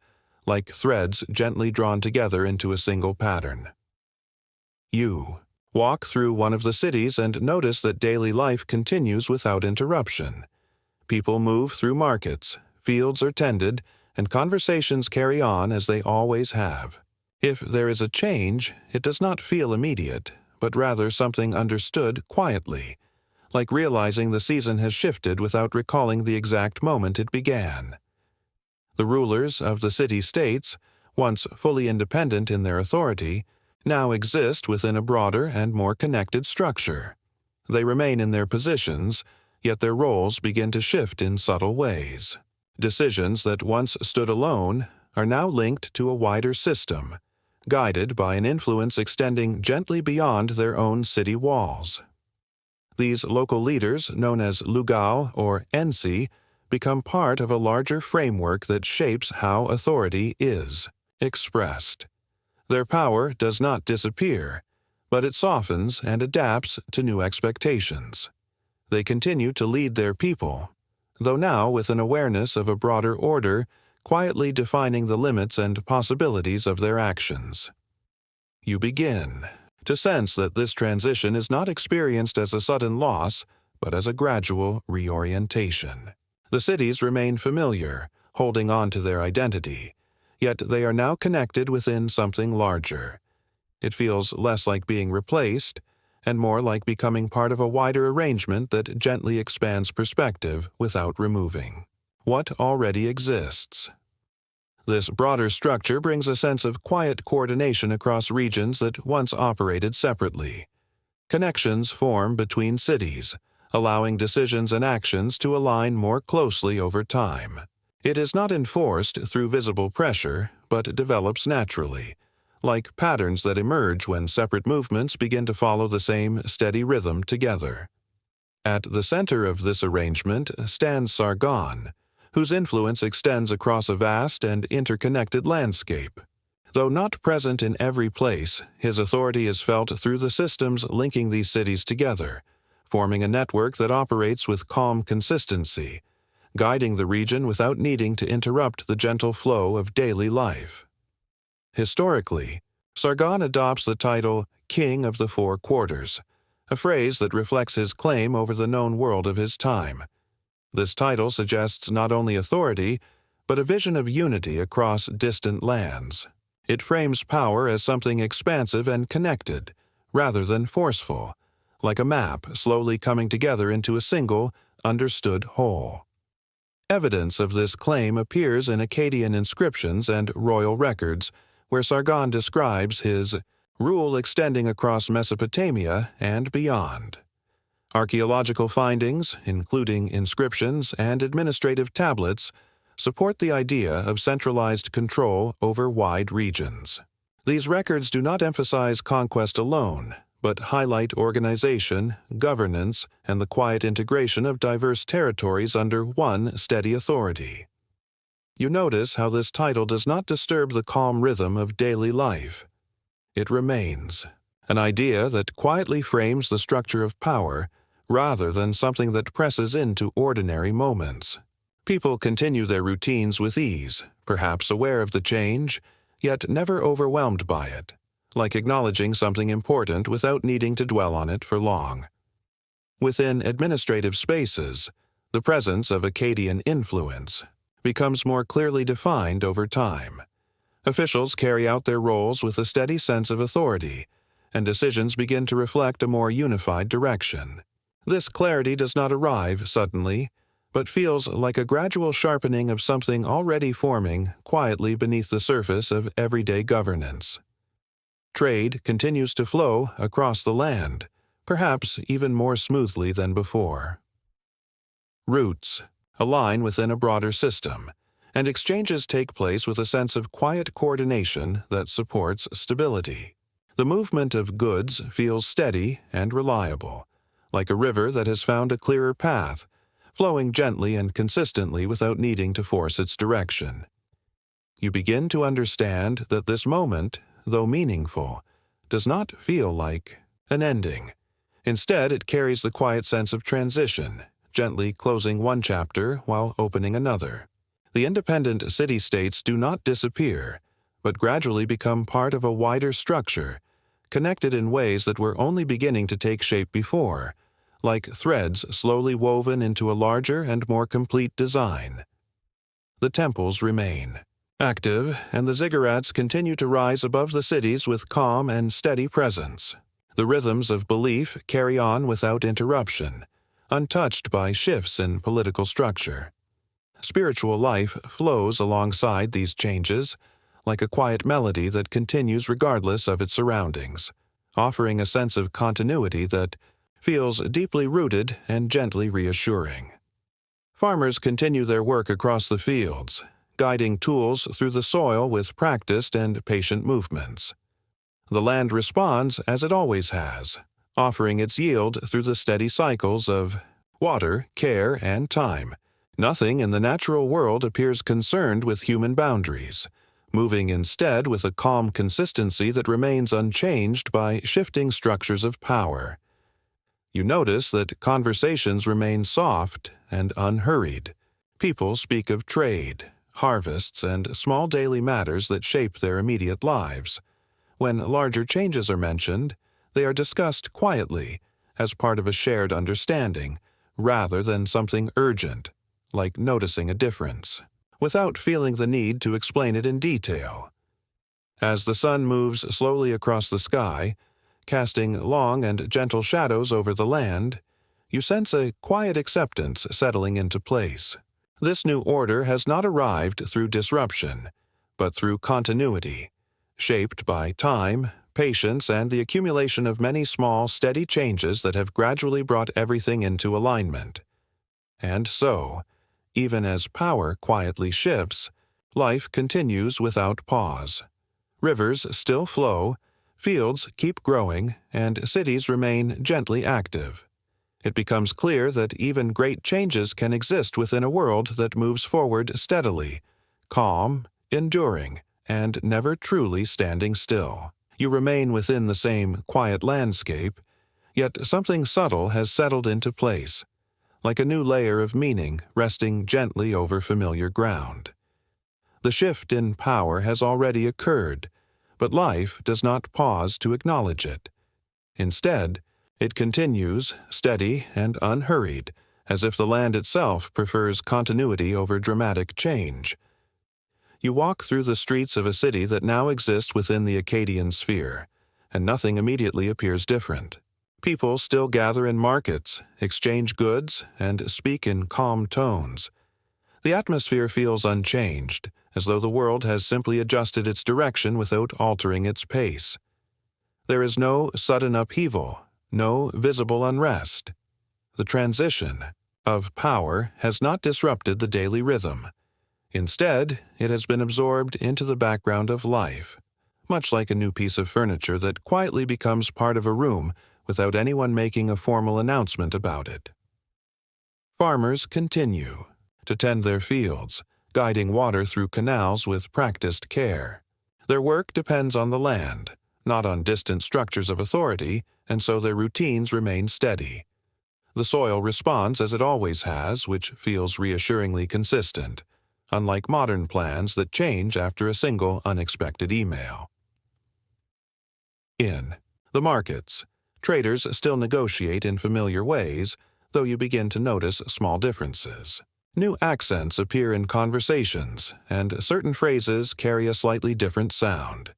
Speaker 1: like threads gently drawn together into a single pattern. You walk through one of the cities and notice that daily life continues without interruption. People move through markets, fields are tended, and conversations carry on as they always have. If there is a change, it does not feel immediate, but rather something understood quietly, like realizing the season has shifted without recalling the exact moment it began. The rulers of the city-states, once fully independent in their authority, now exist within a broader and more connected structure. They remain in their positions, yet their roles begin to shift in subtle ways. Decisions that once stood alone are now linked to a wider system, guided by an influence extending gently beyond their own city walls. These local leaders, known as Lugao or Ensi, become part of a larger framework that shapes how authority is expressed. Their power does not disappear, but it softens and adapts to new expectations. They continue to lead their people, though now with an awareness of a broader order, quietly defining the limits and possibilities of their actions. You begin to sense that this transition is not experienced as a sudden loss, but as a gradual reorientation. The cities remain familiar, holding on to their identity, yet they are now connected within something larger. It feels less like being replaced, and more like becoming part of a wider arrangement that gently expands perspective without removing what already exists. This broader structure brings a sense of quiet coordination across regions that once operated separately. Connections form between cities, allowing decisions and actions to align more closely over time. It is not enforced through visible pressure, but develops naturally, like patterns that emerge when separate movements begin to follow the same steady rhythm together. At the center of this arrangement stands Sargon, whose influence extends across a vast and interconnected landscape. Though not present in every place, his authority is felt through the systems linking these cities together, forming a network that operates with calm consistency, guiding the region without needing to interrupt the gentle flow of daily life. Historically, Sargon adopts the title King of the Four Quarters, a phrase that reflects his claim over the known world of his time. This title suggests not only authority, but a vision of unity across distant lands. It frames power as something expansive and connected, rather than forceful, like a map slowly coming together into a single, understood whole. Evidence of this claim appears in Akkadian inscriptions and royal records, where Sargon describes his rule extending across Mesopotamia and beyond. Archaeological findings, including inscriptions and administrative tablets, support the idea of centralized control over wide regions. These records do not emphasize conquest alone, but highlight organization, governance, and the quiet integration of diverse territories under one steady authority. You notice how this title does not disturb the calm rhythm of daily life. It remains an idea that quietly frames the structure of power rather than something that presses into ordinary moments. People continue their routines with ease, perhaps aware of the change, yet never overwhelmed by it, like acknowledging something important without needing to dwell on it for long. Within administrative spaces, the presence of Akkadian influence becomes more clearly defined over time. Officials carry out their roles with a steady sense of authority, and decisions begin to reflect a more unified direction. This clarity does not arrive suddenly, but feels like a gradual sharpening of something already forming quietly beneath the surface of everyday governance. Trade continues to flow across the land, perhaps even more smoothly than before. Roots align within a broader system, and exchanges take place with a sense of quiet coordination that supports stability. The movement of goods feels steady and reliable, like a river that has found a clearer path, flowing gently and consistently without needing to force its direction. You begin to understand that this moment, though meaningful, does not feel like an ending. Instead, it carries the quiet sense of transition, gently closing one chapter while opening another. The independent city-states do not disappear, but gradually become part of a wider structure, connected in ways that were only beginning to take shape before, like threads slowly woven into a larger and more complete design. The temples remain active, and the ziggurats continue to rise above the cities with calm and steady presence. The rhythms of belief carry on without interruption, untouched by shifts in political structure. Spiritual life flows alongside these changes, like a quiet melody that continues regardless of its surroundings, offering a sense of continuity that feels deeply rooted and gently reassuring. Farmers continue their work across the fields, guiding tools through the soil with practiced and patient movements. The land responds as it always has, offering its yield through the steady cycles of water, care, and time. Nothing in the natural world appears concerned with human boundaries, moving instead with a calm consistency that remains unchanged by shifting structures of power. You notice that conversations remain soft and unhurried. People speak of trade, harvests, and small daily matters that shape their immediate lives. When larger changes are mentioned, they are discussed quietly, as part of a shared understanding, rather than something urgent, like noticing a difference, without feeling the need to explain it in detail. As the sun moves slowly across the sky, casting long and gentle shadows over the land, you sense a quiet acceptance settling into place. This new order has not arrived through disruption, but through continuity, shaped by time, patience, and the accumulation of many small, steady changes that have gradually brought everything into alignment. And so, even as power quietly shifts, life continues without pause. Rivers still flow, fields keep growing, and cities remain gently active. It becomes clear that even great changes can exist within a world that moves forward steadily, calm, enduring, and never truly standing still. You remain within the same quiet landscape, yet something subtle has settled into place, like a new layer of meaning resting gently over familiar ground. The shift in power has already occurred, but life does not pause to acknowledge it. Instead, it continues, steady and unhurried, as if the land itself prefers continuity over dramatic change. You walk through the streets of a city that now exists within the Akkadian sphere, and nothing immediately appears different. People still gather in markets, exchange goods, and speak in calm tones. The atmosphere feels unchanged, as though the world has simply adjusted its direction without altering its pace. There is no sudden upheaval, no visible unrest. The transition of power has not disrupted the daily rhythm. Instead, it has been absorbed into the background of life, much like a new piece of furniture that quietly becomes part of a room without anyone making a formal announcement about it. Farmers continue to tend their fields, guiding water through canals with practiced care. Their work depends on the land, not on distant structures of authority, and so their routines remain steady. The soil responds as it always has, which feels reassuringly consistent, unlike modern plans that change after a single unexpected email. In the markets, traders still negotiate in familiar ways, though you begin to notice small differences. New accents appear in conversations, and certain phrases carry a slightly different sound.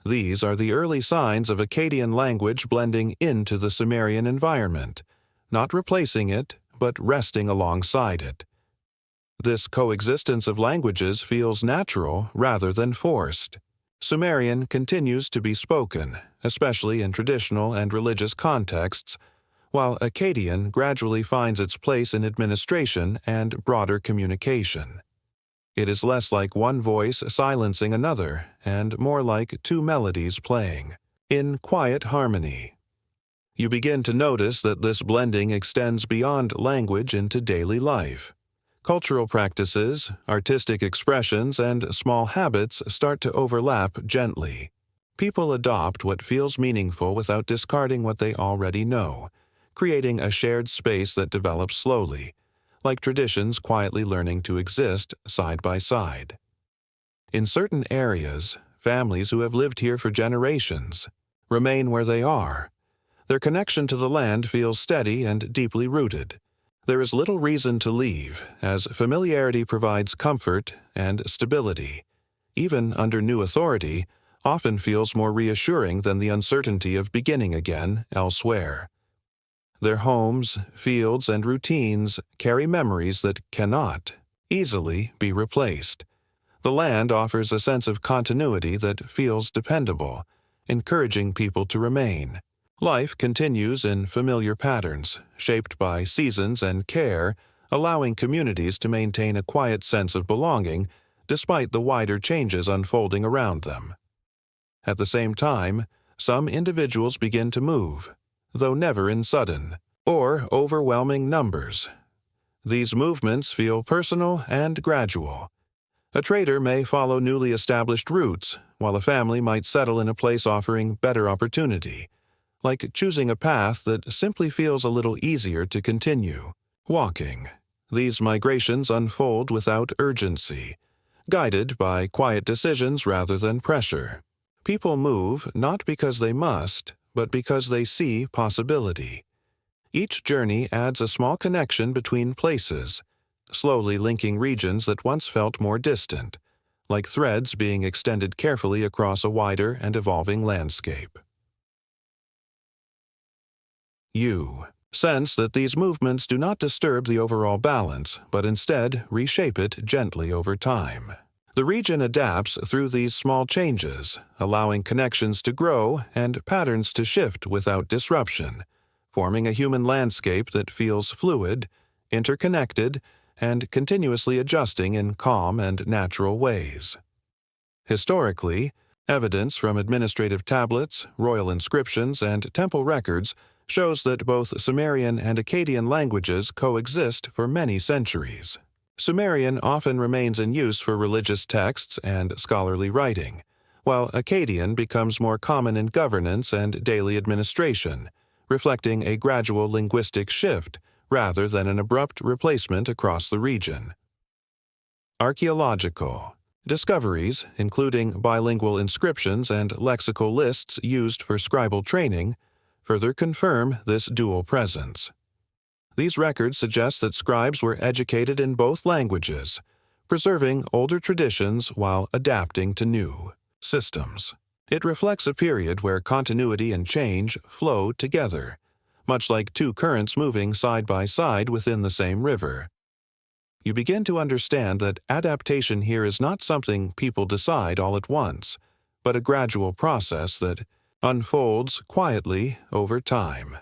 Speaker 1: These are the early signs of Akkadian language blending into the Sumerian environment, not replacing it, but resting alongside it. This coexistence of languages feels natural rather than forced. Sumerian continues to be spoken, especially in traditional and religious contexts, while Akkadian gradually finds its place in administration and broader communication. It is less like one voice silencing another and more like two melodies playing, in quiet harmony. You begin to notice that this blending extends beyond language into daily life. Cultural practices, artistic expressions, and small habits start to overlap gently. People adopt what feels meaningful without discarding what they already know, creating a shared space that develops slowly, like traditions quietly learning to exist side by side. In certain areas, families who have lived here for generations remain where they are. Their connection to the land feels steady and deeply rooted. There is little reason to leave, as familiarity provides comfort and stability. Even under new authority, often feels more reassuring than the uncertainty of beginning again elsewhere. Their homes, fields, and routines carry memories that cannot easily be replaced. The land offers a sense of continuity that feels dependable, encouraging people to remain. Life continues in familiar patterns, shaped by seasons and care, allowing communities to maintain a quiet sense of belonging despite the wider changes unfolding around them. At the same time, some individuals begin to move, though never in sudden or overwhelming numbers. These movements feel personal and gradual. A trader may follow newly established routes, while a family might settle in a place offering better opportunity, like choosing a path that simply feels a little easier to continue. Walking. These migrations unfold without urgency, guided by quiet decisions rather than pressure. People move not because they must, but because they see possibility. Each journey adds a small connection between places, slowly linking regions that once felt more distant, like threads being extended carefully across a wider and evolving landscape. You sense that these movements do not disturb the overall balance, but instead reshape it gently over time. The region adapts through these small changes, allowing connections to grow and patterns to shift without disruption, forming a human landscape that feels fluid, interconnected, and continuously adjusting in calm and natural ways. Historically, evidence from administrative tablets, royal inscriptions, and temple records shows that both Sumerian and Akkadian languages coexist for many centuries. Sumerian often remains in use for religious texts and scholarly writing, while Akkadian becomes more common in governance and daily administration, reflecting a gradual linguistic shift rather than an abrupt replacement across the region. Archaeological discoveries, including bilingual inscriptions and lexical lists used for scribal training, further confirm this dual presence. These records suggest that scribes were educated in both languages, preserving older traditions while adapting to new systems. It reflects a period where continuity and change flow together, much like two currents moving side by side within the same river. You begin to understand that adaptation here is not something people decide all at once, but a gradual process that unfolds quietly over time.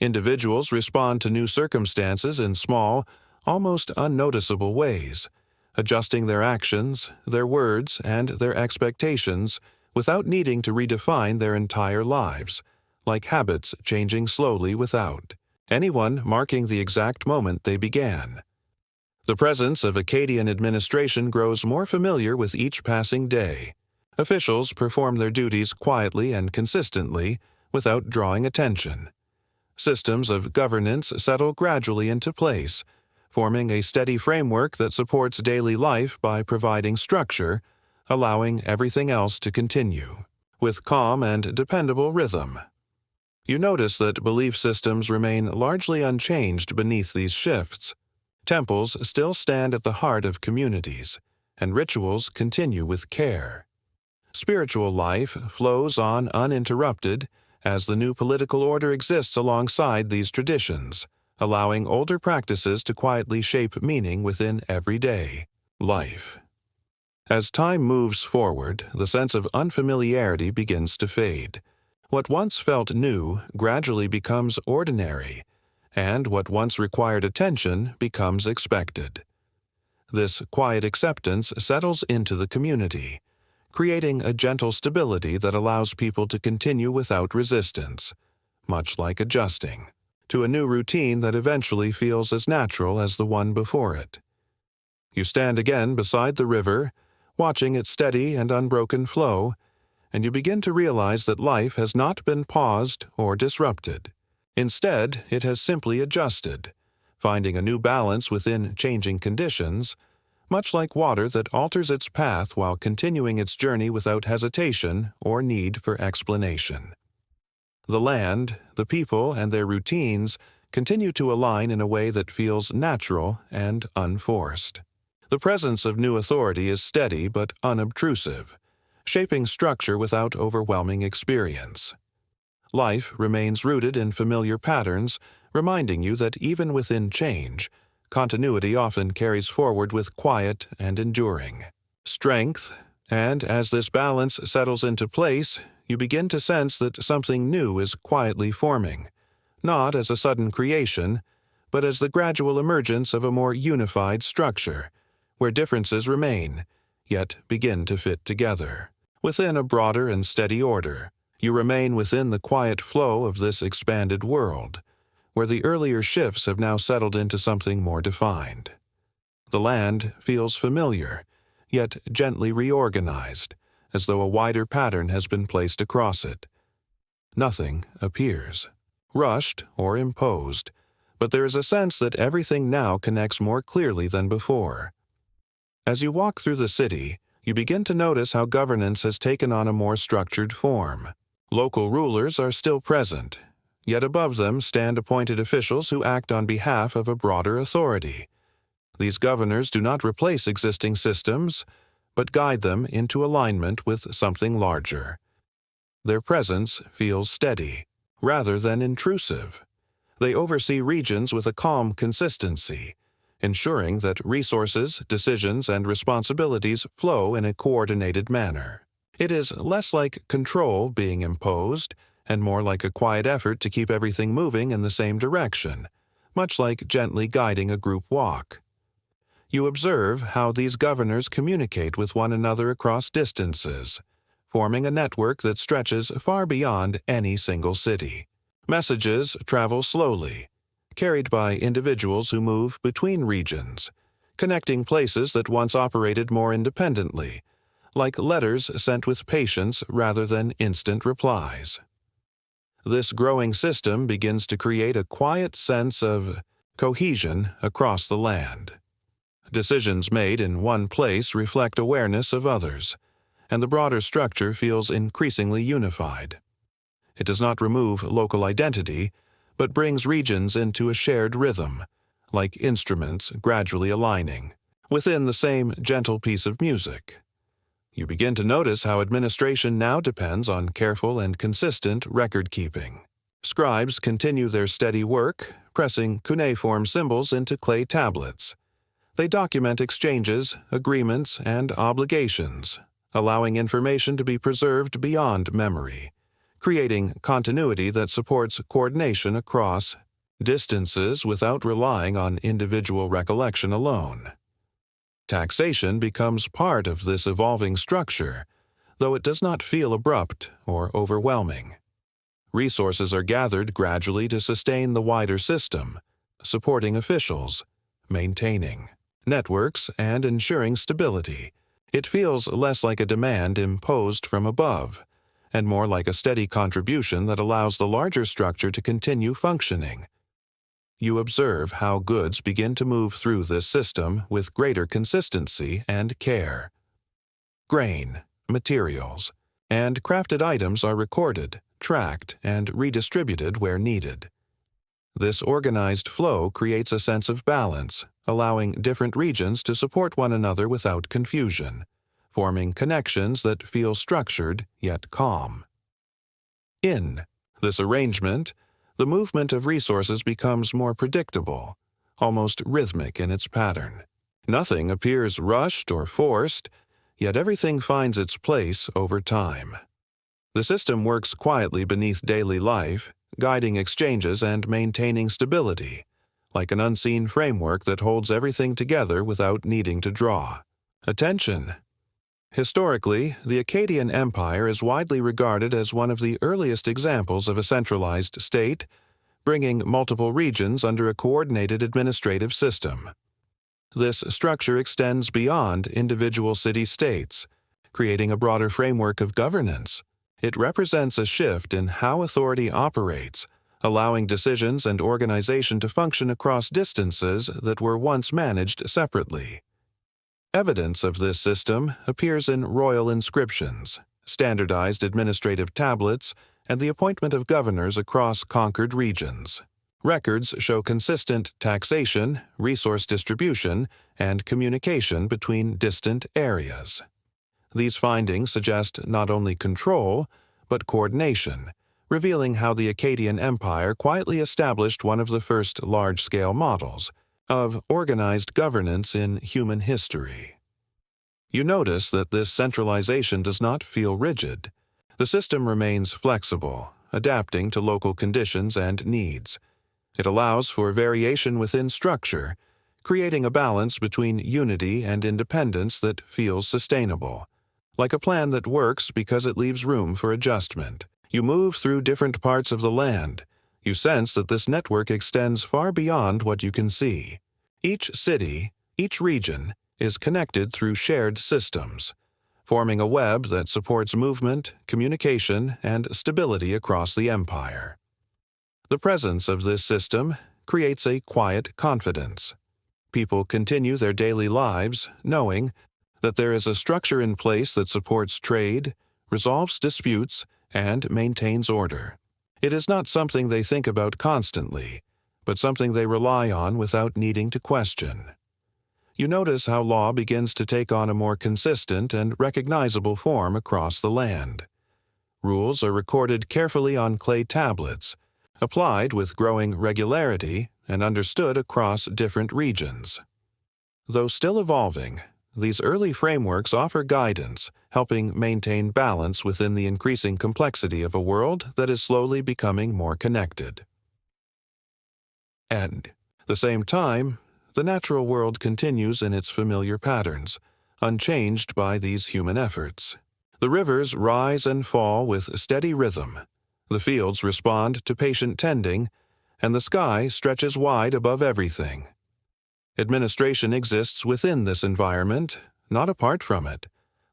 Speaker 1: Individuals respond to new circumstances in small, almost unnoticeable ways, adjusting their actions, their words, and their expectations without needing to redefine their entire lives, like habits changing slowly without anyone marking the exact moment they began. The presence of Akkadian administration grows more familiar with each passing day. Officials perform their duties quietly and consistently without drawing attention. Systems of governance settle gradually into place, forming a steady framework that supports daily life by providing structure, allowing everything else to continue, with calm and dependable rhythm. You notice that belief systems remain largely unchanged beneath these shifts. Temples still stand at the heart of communities, and rituals continue with care. Spiritual life flows on uninterrupted as the new political order exists alongside these traditions, allowing older practices to quietly shape meaning within everyday life. As time moves forward, the sense of unfamiliarity begins to fade. What once felt new gradually becomes ordinary, and what once required attention becomes expected. This quiet acceptance settles into the community, creating a gentle stability that allows people to continue without resistance, much like adjusting to a new routine that eventually feels as natural as the one before it. You stand again beside the river, watching its steady and unbroken flow, and you begin to realize that life has not been paused or disrupted. Instead, it has simply adjusted, finding a new balance within changing conditions, much like water that alters its path while continuing its journey without hesitation or need for explanation. The land, the people, and their routines continue to align in a way that feels natural and unforced. The presence of new authority is steady but unobtrusive, shaping structure without overwhelming experience. Life remains rooted in familiar patterns, reminding you that even within change, continuity often carries forward with quiet and enduring strength, and as this balance settles into place, you begin to sense that something new is quietly forming, not as a sudden creation, but as the gradual emergence of a more unified structure, where differences remain, yet begin to fit together. Within a broader and steady order, you remain within the quiet flow of this expanded world, where the earlier shifts have now settled into something more defined. The land feels familiar, yet gently reorganized, as though a wider pattern has been placed across it. Nothing appears rushed or imposed, but there is a sense that everything now connects more clearly than before. As you walk through the city, you begin to notice how governance has taken on a more structured form. Local rulers are still present, yet above them stand appointed officials who act on behalf of a broader authority. These governors do not replace existing systems, but guide them into alignment with something larger. Their presence feels steady, rather than intrusive. They oversee regions with a calm consistency, ensuring that resources, decisions, and responsibilities flow in a coordinated manner. It is less like control being imposed, and more like a quiet effort to keep everything moving in the same direction, much like gently guiding a group walk. You observe how these governors communicate with one another across distances, forming a network that stretches far beyond any single city. Messages travel slowly, carried by individuals who move between regions, connecting places that once operated more independently, like letters sent with patience rather than instant replies. This growing system begins to create a quiet sense of cohesion across the land. Decisions made in one place reflect awareness of others, and the broader structure feels increasingly unified. It does not remove local identity, but brings regions into a shared rhythm, like instruments gradually aligning, within the same gentle piece of music. You begin to notice how administration now depends on careful and consistent record-keeping. Scribes continue their steady work, pressing cuneiform symbols into clay tablets. They document exchanges, agreements, and obligations, allowing information to be preserved beyond memory, creating continuity that supports coordination across distances without relying on individual recollection alone. Taxation becomes part of this evolving structure, though it does not feel abrupt or overwhelming. Resources are gathered gradually to sustain the wider system, supporting officials, maintaining networks, and ensuring stability. It feels less like a demand imposed from above, and more like a steady contribution that allows the larger structure to continue functioning. You observe how goods begin to move through this system with greater consistency and care. Grain, materials, and crafted items are recorded, tracked, and redistributed where needed. This organized flow creates a sense of balance, allowing different regions to support one another without confusion, forming connections that feel structured yet calm. In this arrangement, the movement of resources becomes more predictable, almost rhythmic in its pattern. Nothing appears rushed or forced, yet everything finds its place over time. The system works quietly beneath daily life, guiding exchanges and maintaining stability, like an unseen framework that holds everything together without needing to draw. Attention! Historically, the Akkadian Empire is widely regarded as one of the earliest examples of a centralized state, bringing multiple regions under a coordinated administrative system. This structure extends beyond individual city-states, creating a broader framework of governance. It represents a shift in how authority operates, allowing decisions and organization to function across distances that were once managed separately. Evidence of this system appears in royal inscriptions, standardized administrative tablets, and the appointment of governors across conquered regions. Records show consistent taxation, resource distribution, and communication between distant areas. These findings suggest not only control, but coordination, revealing how the Akkadian Empire quietly established one of the first large-scale models of organized governance in human history. You notice that this centralization does not feel rigid. The system remains flexible, adapting to local conditions and needs. It allows for variation within structure, creating a balance between unity and independence that feels sustainable. Like a plan that works because it leaves room for adjustment. You move through different parts of the land. You sense that this network extends far beyond what you can see. Each city, each region, is connected through shared systems, forming a web that supports movement, communication, and stability across the empire. The presence of this system creates a quiet confidence. People continue their daily lives knowing that there is a structure in place that supports trade, resolves disputes, and maintains order. It is not something they think about constantly, but something they rely on without needing to question. You notice how law begins to take on a more consistent and recognizable form across the land. Rules are recorded carefully on clay tablets, applied with growing regularity, and understood across different regions. Though still evolving, these early frameworks offer guidance, helping maintain balance within the increasing complexity of a world that is slowly becoming more connected. At the same time, the natural world continues in its familiar patterns, unchanged by these human efforts. The rivers rise and fall with steady rhythm, the fields respond to patient tending, and the sky stretches wide above everything. Administration exists within this environment, not apart from it,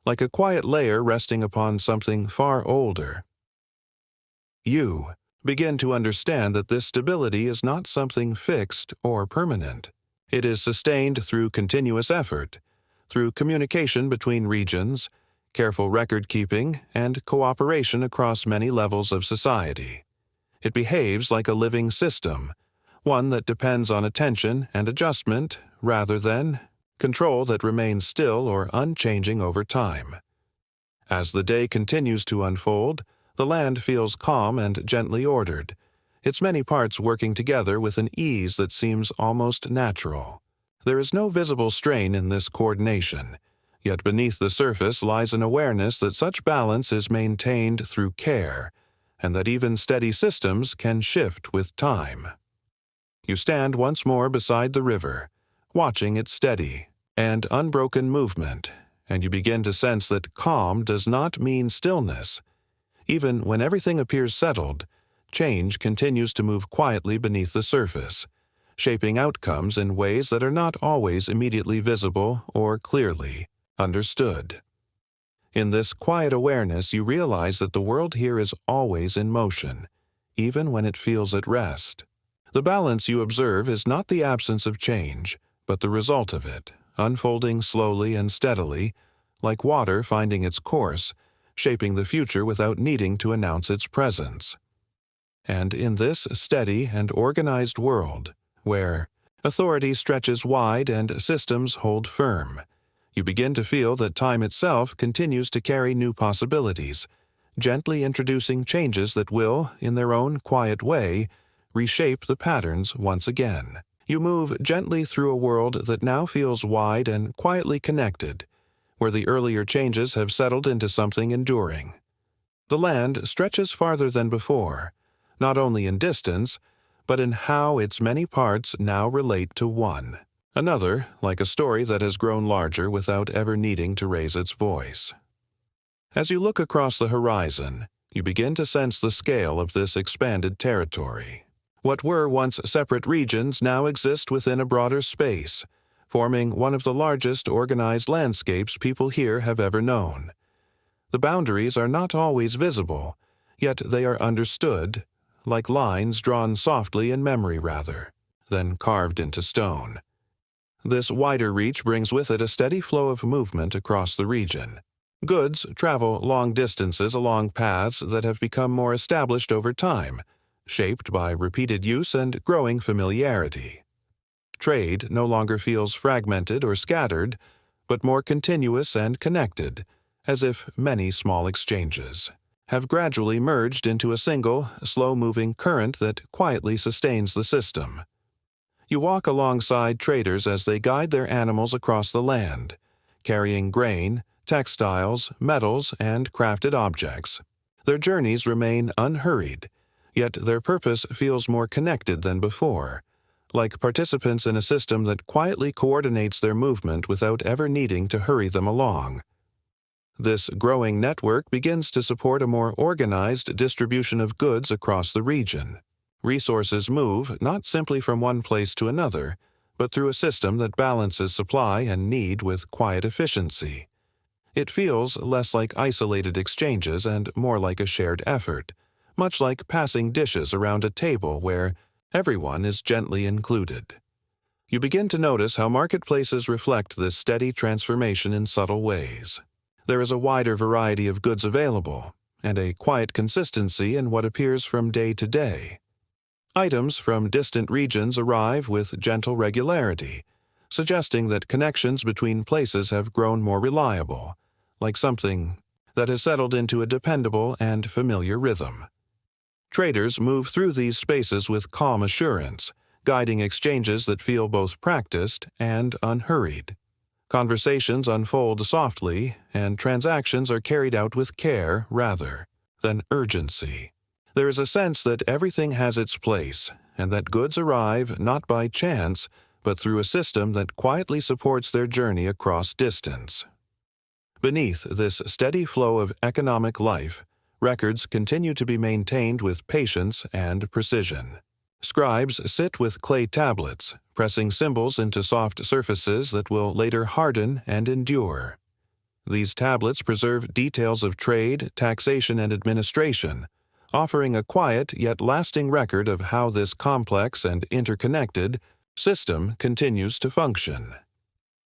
Speaker 1: like a quiet layer resting upon something far older. You begin to understand that this stability is not something fixed or permanent. It is sustained through continuous effort, through communication between regions, careful record-keeping, and cooperation across many levels of society. It behaves like a living system, one that depends on attention and adjustment rather than control that remains still or unchanging over time. As the day continues to unfold, the land feels calm and gently ordered, its many parts working together with an ease that seems almost natural. There is no visible strain in this coordination, yet beneath the surface lies an awareness that such balance is maintained through care, and that even steady systems can shift with time. You stand once more beside the river, watching its steady and unbroken movement, and you begin to sense that calm does not mean stillness. Even when everything appears settled, change continues to move quietly beneath the surface, shaping outcomes in ways that are not always immediately visible or clearly understood. In this quiet awareness, you realize that the world here is always in motion, even when it feels at rest. The balance you observe is not the absence of change, but the result of it, unfolding slowly and steadily, like water finding its course, shaping the future without needing to announce its presence. And in this steady and organized world, where authority stretches wide and systems hold firm, you begin to feel that time itself continues to carry new possibilities, gently introducing changes that will, in their own quiet way, reshape the patterns once again. You move gently through a world that now feels wide and quietly connected, where the earlier changes have settled into something enduring. The land stretches farther than before, not only in distance, but in how its many parts now relate to one. Another, like a story that has grown larger without ever needing to raise its voice. As you look across the horizon, you begin to sense the scale of this expanded territory. What were once separate regions now exist within a broader space, forming one of the largest organized landscapes people here have ever known. The boundaries are not always visible, yet they are understood, like lines drawn softly in memory rather than carved into stone. This wider reach brings with it a steady flow of movement across the region. Goods travel long distances along paths that have become more established over time, shaped by repeated use and growing familiarity. Trade no longer feels fragmented or scattered, but more continuous and connected, as if many small exchanges have gradually merged into a single, slow-moving current that quietly sustains the system. You walk alongside traders as they guide their animals across the land, carrying grain, textiles, metals, and crafted objects. Their journeys remain unhurried, yet their purpose feels more connected than before, like participants in a system that quietly coordinates their movement without ever needing to hurry them along. This growing network begins to support a more organized distribution of goods across the region. Resources move not simply from one place to another, but through a system that balances supply and need with quiet efficiency. It feels less like isolated exchanges and more like a shared effort, much like passing dishes around a table where everyone is gently included. You begin to notice how marketplaces reflect this steady transformation in subtle ways. There is a wider variety of goods available, and a quiet consistency in what appears from day to day. Items from distant regions arrive with gentle regularity, suggesting that connections between places have grown more reliable, like something that has settled into a dependable and familiar rhythm. Traders move through these spaces with calm assurance, guiding exchanges that feel both practiced and unhurried. Conversations unfold softly, and transactions are carried out with care rather than urgency. There is a sense that everything has its place, and that goods arrive not by chance, but through a system that quietly supports their journey across distance. Beneath this steady flow of economic life, records continue to be maintained with patience and precision. Scribes sit with clay tablets, pressing symbols into soft surfaces that will later harden and endure. These tablets preserve details of trade, taxation, and administration, offering a quiet yet lasting record of how this complex and interconnected system continues to function.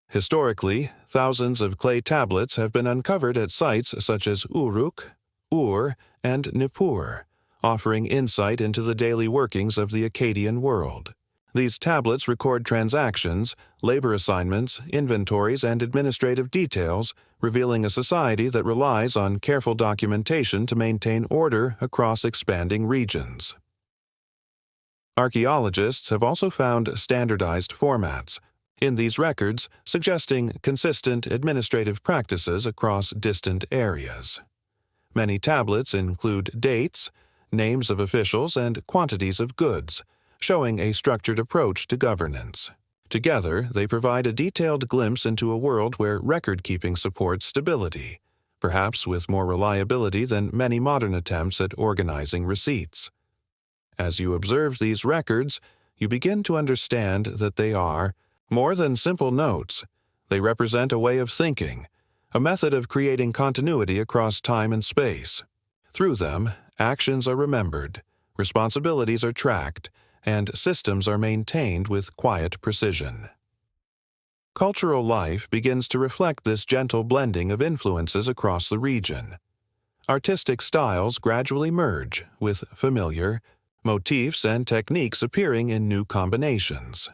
Speaker 1: Historically, thousands of clay tablets have been uncovered at sites such as Uruk, Ur, and Nippur, offering insight into the daily workings of the Akkadian world. These tablets record transactions, labor assignments, inventories, and administrative details, revealing a society that relies on careful documentation to maintain order across expanding regions. Archaeologists have also found standardized formats in these records, suggesting consistent administrative practices across distant areas. Many tablets include dates, names of officials, and quantities of goods, showing a structured approach to governance. Together, they provide a detailed glimpse into a world where record-keeping supports stability, perhaps with more reliability than many modern attempts at organizing receipts. As you observe these records, you begin to understand that they are more than simple notes. They represent a way of thinking, a method of creating continuity across time and space. Through them, actions are remembered, responsibilities are tracked, and systems are maintained with quiet precision. Cultural life begins to reflect this gentle blending of influences across the region. Artistic styles gradually merge, with familiar motifs and techniques appearing in new combinations.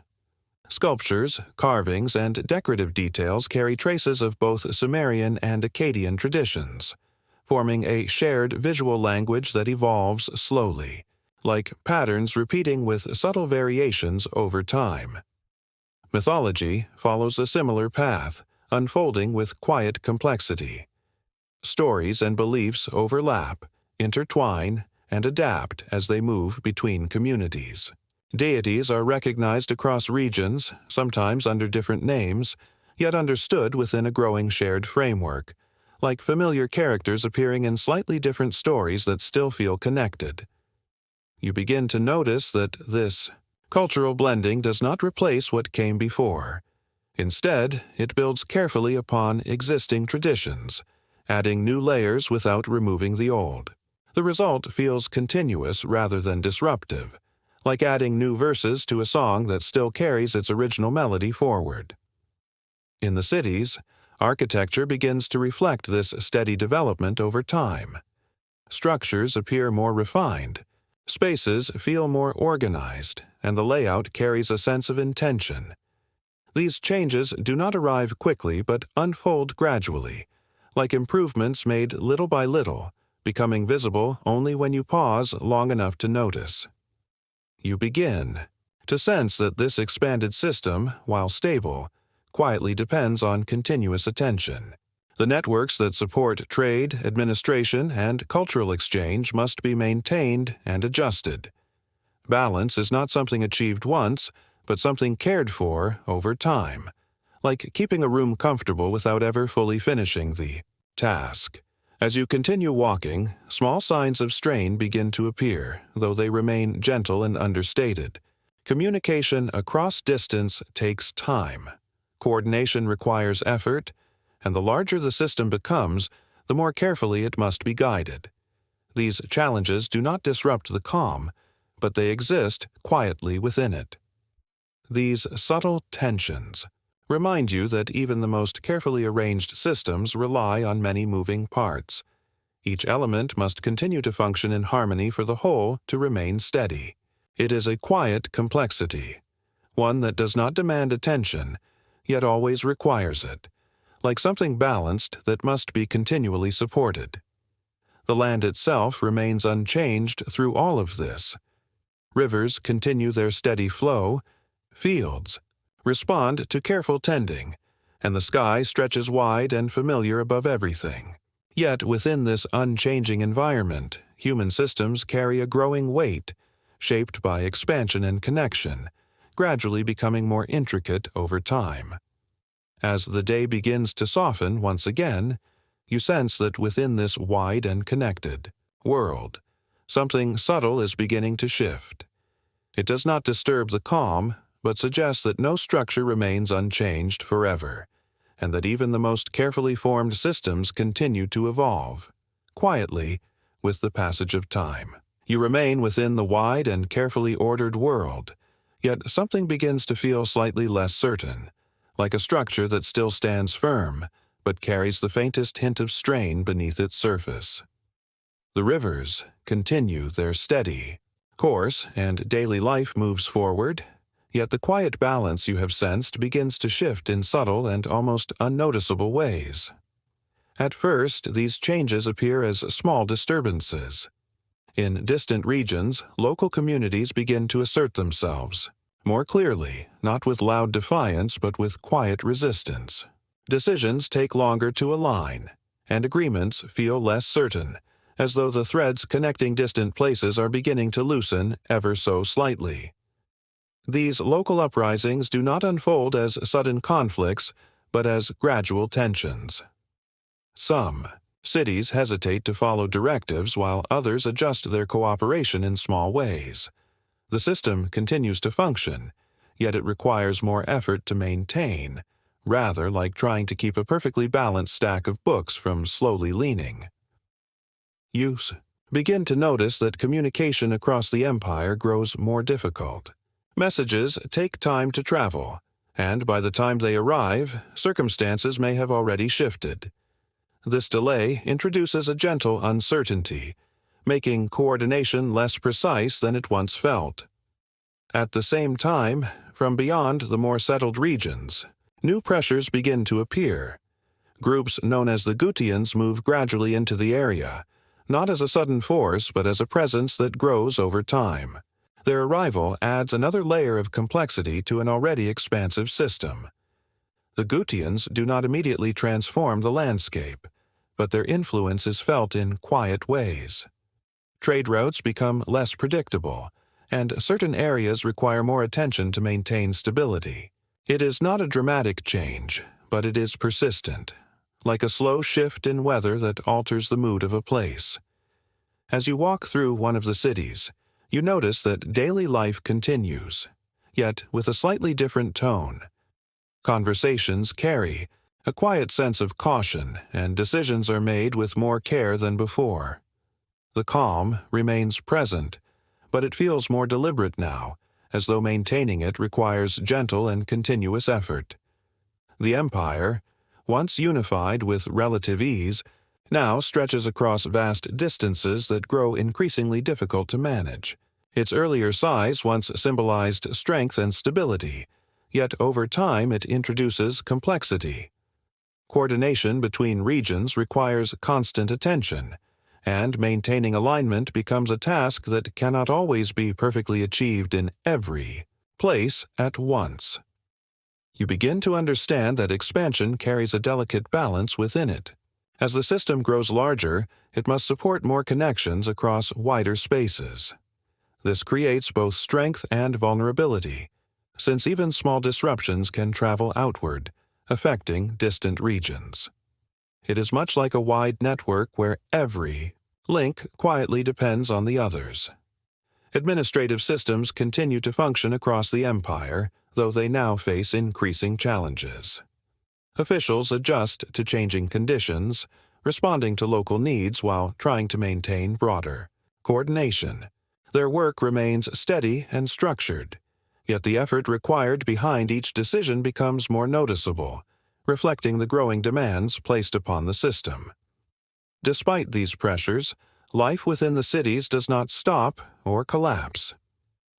Speaker 1: Sculptures, carvings, and decorative details carry traces of both Sumerian and Akkadian traditions, forming a shared visual language that evolves slowly, like patterns repeating with subtle variations over time. Mythology follows a similar path, unfolding with quiet complexity. Stories and beliefs overlap, intertwine, and adapt as they move between communities. Deities are recognized across regions, sometimes under different names, yet understood within a growing shared framework, like familiar characters appearing in slightly different stories that still feel connected. You begin to notice that this cultural blending does not replace what came before. Instead, it builds carefully upon existing traditions, adding new layers without removing the old. The result feels continuous rather than disruptive, like adding new verses to a song that still carries its original melody forward. In the cities, architecture begins to reflect this steady development over time. Structures appear more refined, spaces feel more organized, and the layout carries a sense of intention. These changes do not arrive quickly but unfold gradually, like improvements made little by little, becoming visible only when you pause long enough to notice. You begin to sense that this expanded system, while stable, quietly depends on continuous attention. The networks that support trade, administration, and cultural exchange must be maintained and adjusted. Balance is not something achieved once, but something cared for over time, like keeping a room comfortable without ever fully finishing the task. As you continue walking, small signs of strain begin to appear, though they remain gentle and understated. Communication across distance takes time. Coordination requires effort, and the larger the system becomes, the more carefully it must be guided. These challenges do not disrupt the calm, but they exist quietly within it. These subtle tensions remind you that even the most carefully arranged systems rely on many moving parts. Each element must continue to function in harmony for the whole to remain steady. It is a quiet complexity, one that does not demand attention, yet always requires it, like something balanced that must be continually supported. The land itself remains unchanged through all of this. Rivers continue their steady flow, fields respond to careful tending, and the sky stretches wide and familiar above everything. Yet within this unchanging environment, human systems carry a growing weight, shaped by expansion and connection, gradually becoming more intricate over time. As the day begins to soften once again, you sense that within this wide and connected world, something subtle is beginning to shift. It does not disturb the calm, but suggests that no structure remains unchanged forever, and that even the most carefully formed systems continue to evolve, quietly, with the passage of time. You remain within the wide and carefully ordered world, yet something begins to feel slightly less certain, like a structure that still stands firm, but carries the faintest hint of strain beneath its surface. The rivers continue their steady course, and daily life moves forward, yet the quiet balance you have sensed begins to shift in subtle and almost unnoticeable ways. At first, these changes appear as small disturbances. In distant regions, local communities begin to assert themselves, more clearly, not with loud defiance but with quiet resistance. Decisions take longer to align, and agreements feel less certain, as though the threads connecting distant places are beginning to loosen ever so slightly. These local uprisings do not unfold as sudden conflicts, but as gradual tensions. Some cities hesitate to follow directives while others adjust their cooperation in small ways. The system continues to function, yet it requires more effort to maintain, rather like trying to keep a perfectly balanced stack of books from slowly leaning. You begin to notice that communication across the empire grows more difficult. Messages take time to travel, and by the time they arrive, circumstances may have already shifted. This delay introduces a gentle uncertainty, making coordination less precise than it once felt. At the same time, from beyond the more settled regions, new pressures begin to appear. Groups known as the Gutians move gradually into the area, not as a sudden force but as a presence that grows over time. Their arrival adds another layer of complexity to an already expansive system. The Gutians do not immediately transform the landscape, but their influence is felt in quiet ways. Trade routes become less predictable, and certain areas require more attention to maintain stability. It is not a dramatic change, but it is persistent, like a slow shift in weather that alters the mood of a place. As you walk through one of the cities, you notice that daily life continues, yet with a slightly different tone. Conversations carry a quiet sense of caution, and decisions are made with more care than before. The calm remains present, but it feels more deliberate now, as though maintaining it requires gentle and continuous effort. The empire, once unified with relative ease, now stretches across vast distances that grow increasingly difficult to manage. Its earlier size once symbolized strength and stability, yet over time it introduces complexity. Coordination between regions requires constant attention, and maintaining alignment becomes a task that cannot always be perfectly achieved in every place at once. You begin to understand that expansion carries a delicate balance within it. As the system grows larger, it must support more connections across wider spaces. This creates both strength and vulnerability, since even small disruptions can travel outward, affecting distant regions. It is much like a wide network where every link quietly depends on the others. Administrative systems continue to function across the empire, though they now face increasing challenges. Officials adjust to changing conditions, responding to local needs while trying to maintain broader coordination. Their work remains steady and structured, yet the effort required behind each decision becomes more noticeable, reflecting the growing demands placed upon the system. Despite these pressures, life within the cities does not stop or collapse.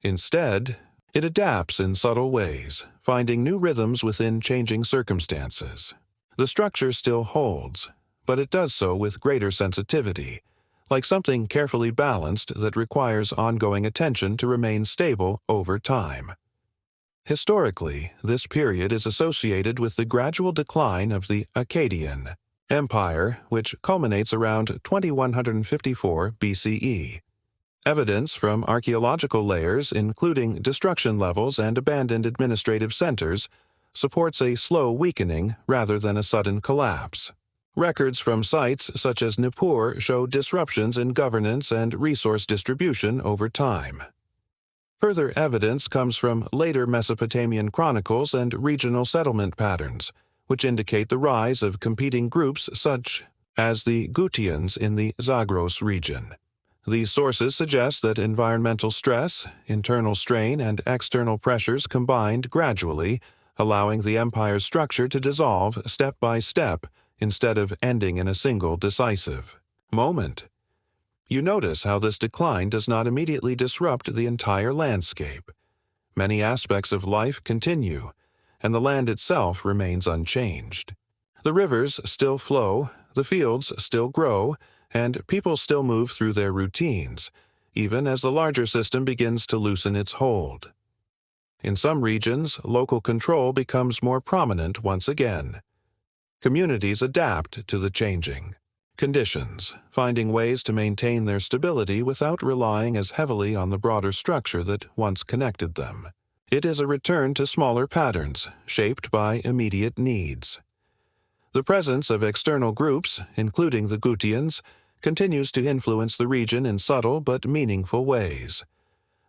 Speaker 1: Instead, it adapts in subtle ways, finding new rhythms within changing circumstances. The structure still holds, but it does so with greater sensitivity, like something carefully balanced that requires ongoing attention to remain stable over time. Historically, this period is associated with the gradual decline of the Akkadian Empire, which culminates around 2154 BCE. Evidence from archaeological layers, including destruction levels and abandoned administrative centers, supports a slow weakening rather than a sudden collapse. Records from sites such as Nippur show disruptions in governance and resource distribution over time. Further evidence comes from later Mesopotamian chronicles and regional settlement patterns, which indicate the rise of competing groups such as the Gutians in the Zagros region. These sources suggest that environmental stress, internal strain, and external pressures combined gradually, allowing the empire's structure to dissolve step by step instead of ending in a single decisive moment. You notice how this decline does not immediately disrupt the entire landscape. Many aspects of life continue, and the land itself remains unchanged. The rivers still flow, the fields still grow, and people still move through their routines, even as the larger system begins to loosen its hold. In some regions, local control becomes more prominent once again. Communities adapt to the changing conditions, finding ways to maintain their stability without relying as heavily on the broader structure that once connected them. It is a return to smaller patterns, shaped by immediate needs. The presence of external groups, including the Gutians, continues to influence the region in subtle but meaningful ways.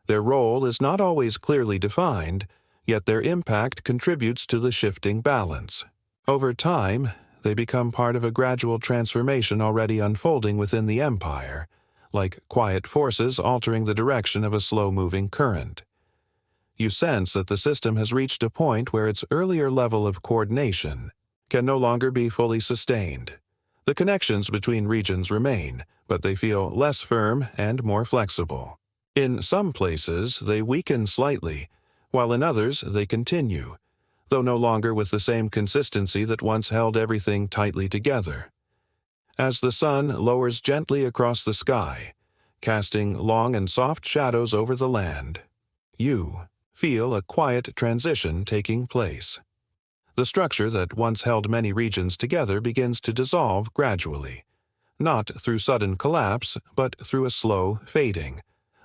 Speaker 1: Their role is not always clearly defined, yet their impact contributes to the shifting balance. Over time, they become part of a gradual transformation already unfolding within the empire, like quiet forces altering the direction of a slow-moving current. You sense that the system has reached a point where its earlier level of coordination can no longer be fully sustained. The connections between regions remain, but they feel less firm and more flexible. In some places, they weaken slightly, while in others they continue, though no longer with the same consistency that once held everything tightly together. As the sun lowers gently across the sky, casting long and soft shadows over the land, you feel a quiet transition taking place. The structure that once held many regions together begins to dissolve gradually, not through sudden collapse, but through a slow fading,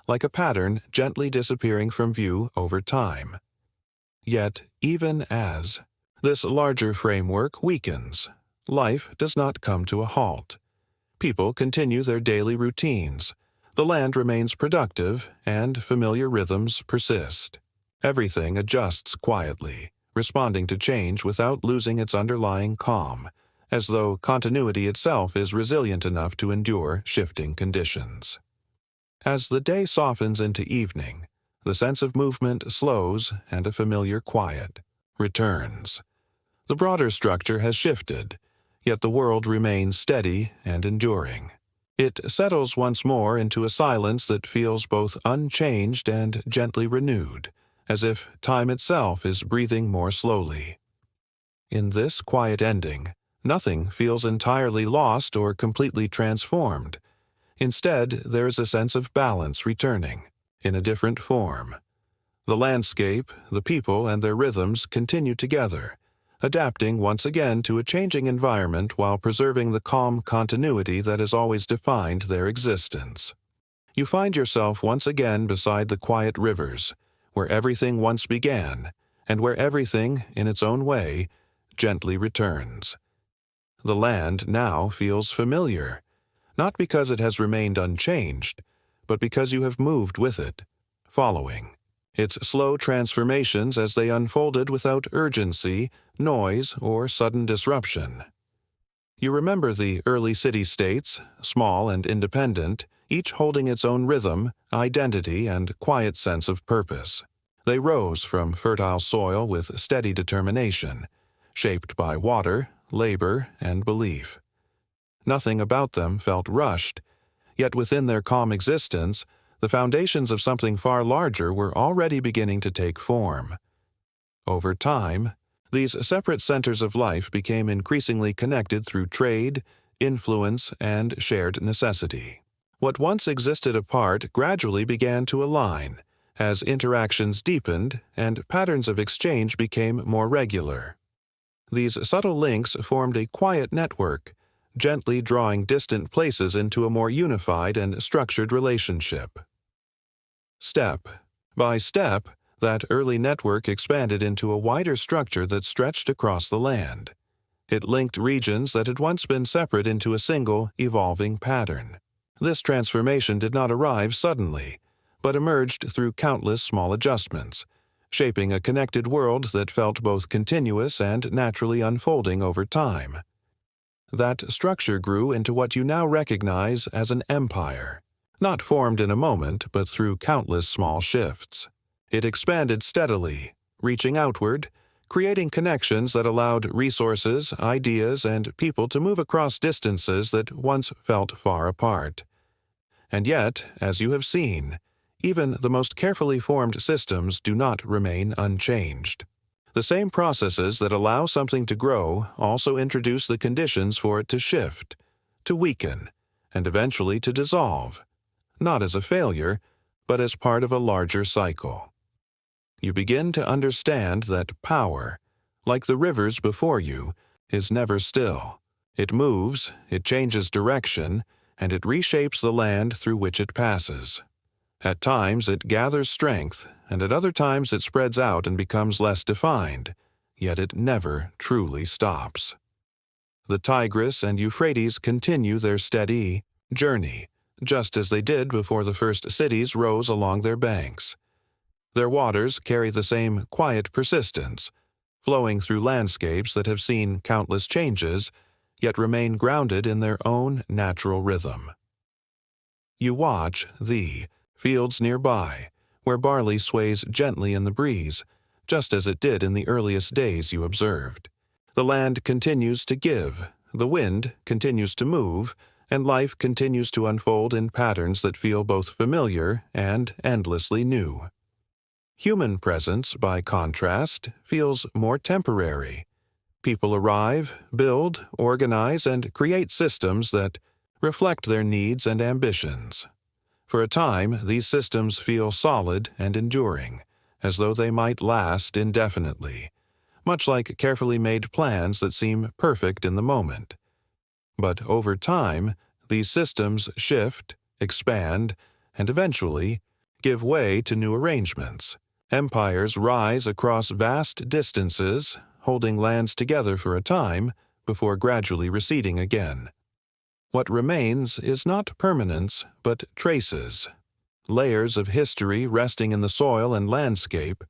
Speaker 1: like a pattern gently disappearing from view over time. Yet, even as this larger framework weakens, life does not come to a halt. People continue their daily routines, the land remains productive, and familiar rhythms persist. Everything adjusts quietly, responding to change without losing its underlying calm, as though continuity itself is resilient enough to endure shifting conditions. As the day softens into evening, the sense of movement slows and a familiar quiet returns. The broader structure has shifted, yet the world remains steady and enduring. It settles once more into a silence that feels both unchanged and gently renewed, as if time itself is breathing more slowly. In this quiet ending, nothing feels entirely lost or completely transformed. Instead, there is a sense of balance returning, in a different form. The landscape, the people, and their rhythms continue together, adapting once again to a changing environment while preserving the calm continuity that has always defined their existence. You find yourself once again beside the quiet rivers, where everything once began, and where everything, in its own way, gently returns. The land now feels familiar, not because it has remained unchanged, but because you have moved with it, following its slow transformations as they unfolded without urgency, noise, or sudden disruption. You remember the early city-states, small and independent, each holding its own rhythm, identity, and quiet sense of purpose. They rose from fertile soil with steady determination, shaped by water, labor, and belief. Nothing about them felt rushed, yet within their calm existence, the foundations of something far larger were already beginning to take form. Over time, these separate centers of life became increasingly connected through trade, influence, and shared necessity. What once existed apart gradually began to align, as interactions deepened and patterns of exchange became more regular. These subtle links formed a quiet network, gently drawing distant places into a more unified and structured relationship. Step by step, that early network expanded into a wider structure that stretched across the land. It linked regions that had once been separate into a single, evolving pattern. This transformation did not arrive suddenly, but emerged through countless small adjustments, shaping a connected world that felt both continuous and naturally unfolding over time. That structure grew into what you now recognize as an empire, not formed in a moment but through countless small shifts. It expanded steadily, reaching outward, creating connections that allowed resources, ideas, and people to move across distances that once felt far apart. And yet, as you have seen, even the most carefully formed systems do not remain unchanged. The same processes that allow something to grow also introduce the conditions for it to shift, to weaken, and eventually to dissolve, not as a failure, but as part of a larger cycle. You begin to understand that power, like the rivers before you, is never still. It moves, it changes direction, and it reshapes the land through which it passes. At times it gathers strength, and at other times it spreads out and becomes less defined, yet it never truly stops. The Tigris and Euphrates continue their steady journey, just as they did before the first cities rose along their banks. Their waters carry the same quiet persistence, flowing through landscapes that have seen countless changes, yet remain grounded in their own natural rhythm. You watch the fields nearby, where barley sways gently in the breeze, just as it did in the earliest days you observed. The land continues to give, the wind continues to move, and life continues to unfold in patterns that feel both familiar and endlessly new. Human presence, by contrast, feels more temporary. People arrive, build, organize, and create systems that reflect their needs and ambitions. For a time, these systems feel solid and enduring, as though they might last indefinitely, much like carefully made plans that seem perfect in the moment. But over time, these systems shift, expand, and eventually give way to new arrangements. Empires rise across vast distances, holding lands together for a time before gradually receding again. What remains is not permanence, but traces, layers of history resting in the soil and landscape,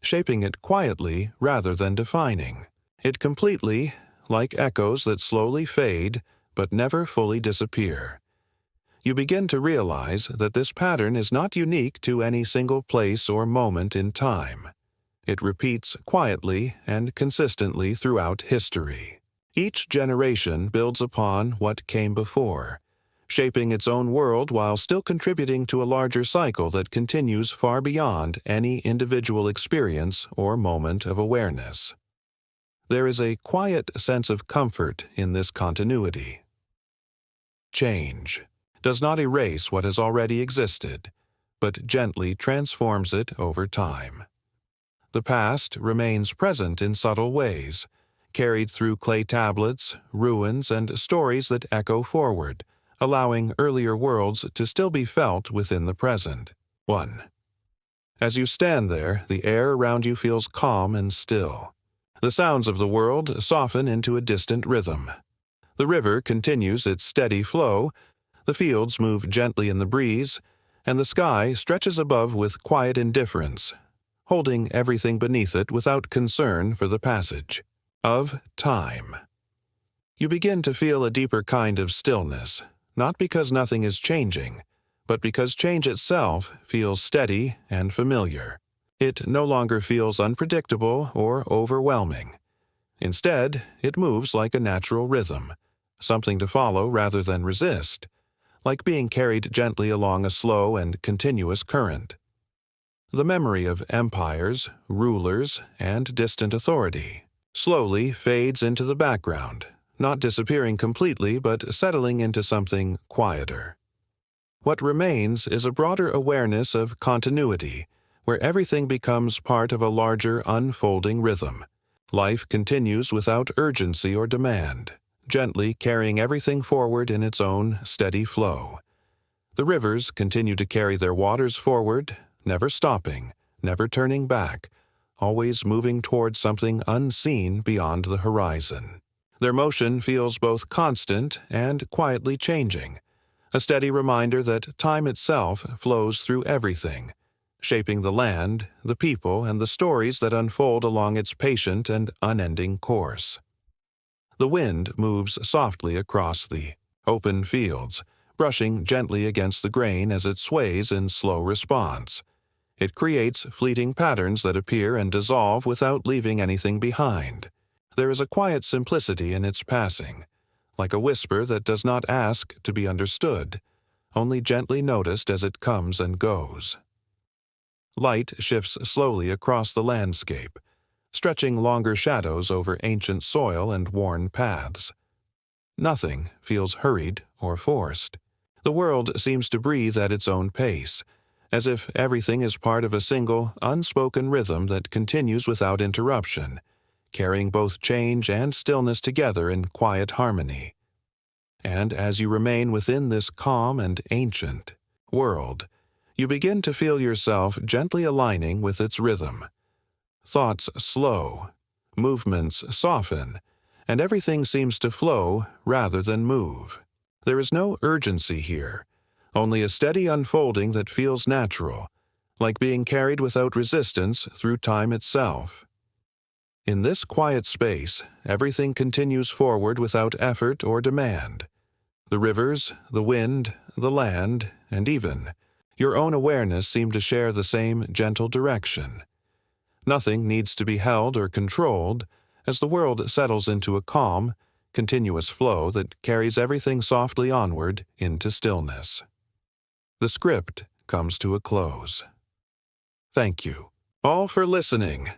Speaker 1: shaping it quietly rather than defining it completely, like echoes that slowly fade but never fully disappear. You begin to realize that this pattern is not unique to any single place or moment in time. It repeats quietly and consistently throughout history. Each generation builds upon what came before, shaping its own world while still contributing to a larger cycle that continues far beyond any individual experience or moment of awareness. There is a quiet sense of comfort in this continuity. Change does not erase what has already existed, but gently transforms it over time. The past remains present in subtle ways, carried through clay tablets, ruins, and stories that echo forward, allowing earlier worlds to still be felt within the present. 1. As you stand there, the air around you feels calm and still. The sounds of the world soften into a distant rhythm. The river continues its steady flow, the fields move gently in the breeze, and the sky stretches above with quiet indifference, holding everything beneath it without concern for the passage of time. You begin to feel a deeper kind of stillness, not because nothing is changing, but because change itself feels steady and familiar. It no longer feels unpredictable or overwhelming. Instead, it moves like a natural rhythm, something to follow rather than resist, like being carried gently along a slow and continuous current. The memory of empires, rulers, and distant authority slowly fades into the background, not disappearing completely but settling into something quieter. What remains is a broader awareness of continuity, where everything becomes part of a larger unfolding rhythm. Life continues without urgency or demand, gently carrying everything forward in its own steady flow. The rivers continue to carry their waters forward, never stopping, never turning back, always moving toward something unseen beyond the horizon. Their motion feels both constant and quietly changing, a steady reminder that time itself flows through everything, shaping the land, the people, and the stories that unfold along its patient and unending course. The wind moves softly across the open fields, brushing gently against the grain as it sways in slow response. It creates fleeting patterns that appear and dissolve without leaving anything behind. There is a quiet simplicity in its passing, like a whisper that does not ask to be understood, only gently noticed as it comes and goes. Light shifts slowly across the landscape, stretching longer shadows over ancient soil and worn paths. Nothing feels hurried or forced. The world seems to breathe at its own pace, as if everything is part of a single, unspoken rhythm that continues without interruption, carrying both change and stillness together in quiet harmony. And as you remain within this calm and ancient world, you begin to feel yourself gently aligning with its rhythm. Thoughts slow, movements soften, and everything seems to flow rather than move. There is no urgency here, only a steady unfolding that feels natural, like being carried without resistance through time itself. In this quiet space, everything continues forward without effort or demand. The rivers, the wind, the land, and even your own awareness seem to share the same gentle direction. Nothing needs to be held or controlled as the world settles into a calm, continuous flow that carries everything softly onward into stillness. The script comes to a close. Thank you all for listening.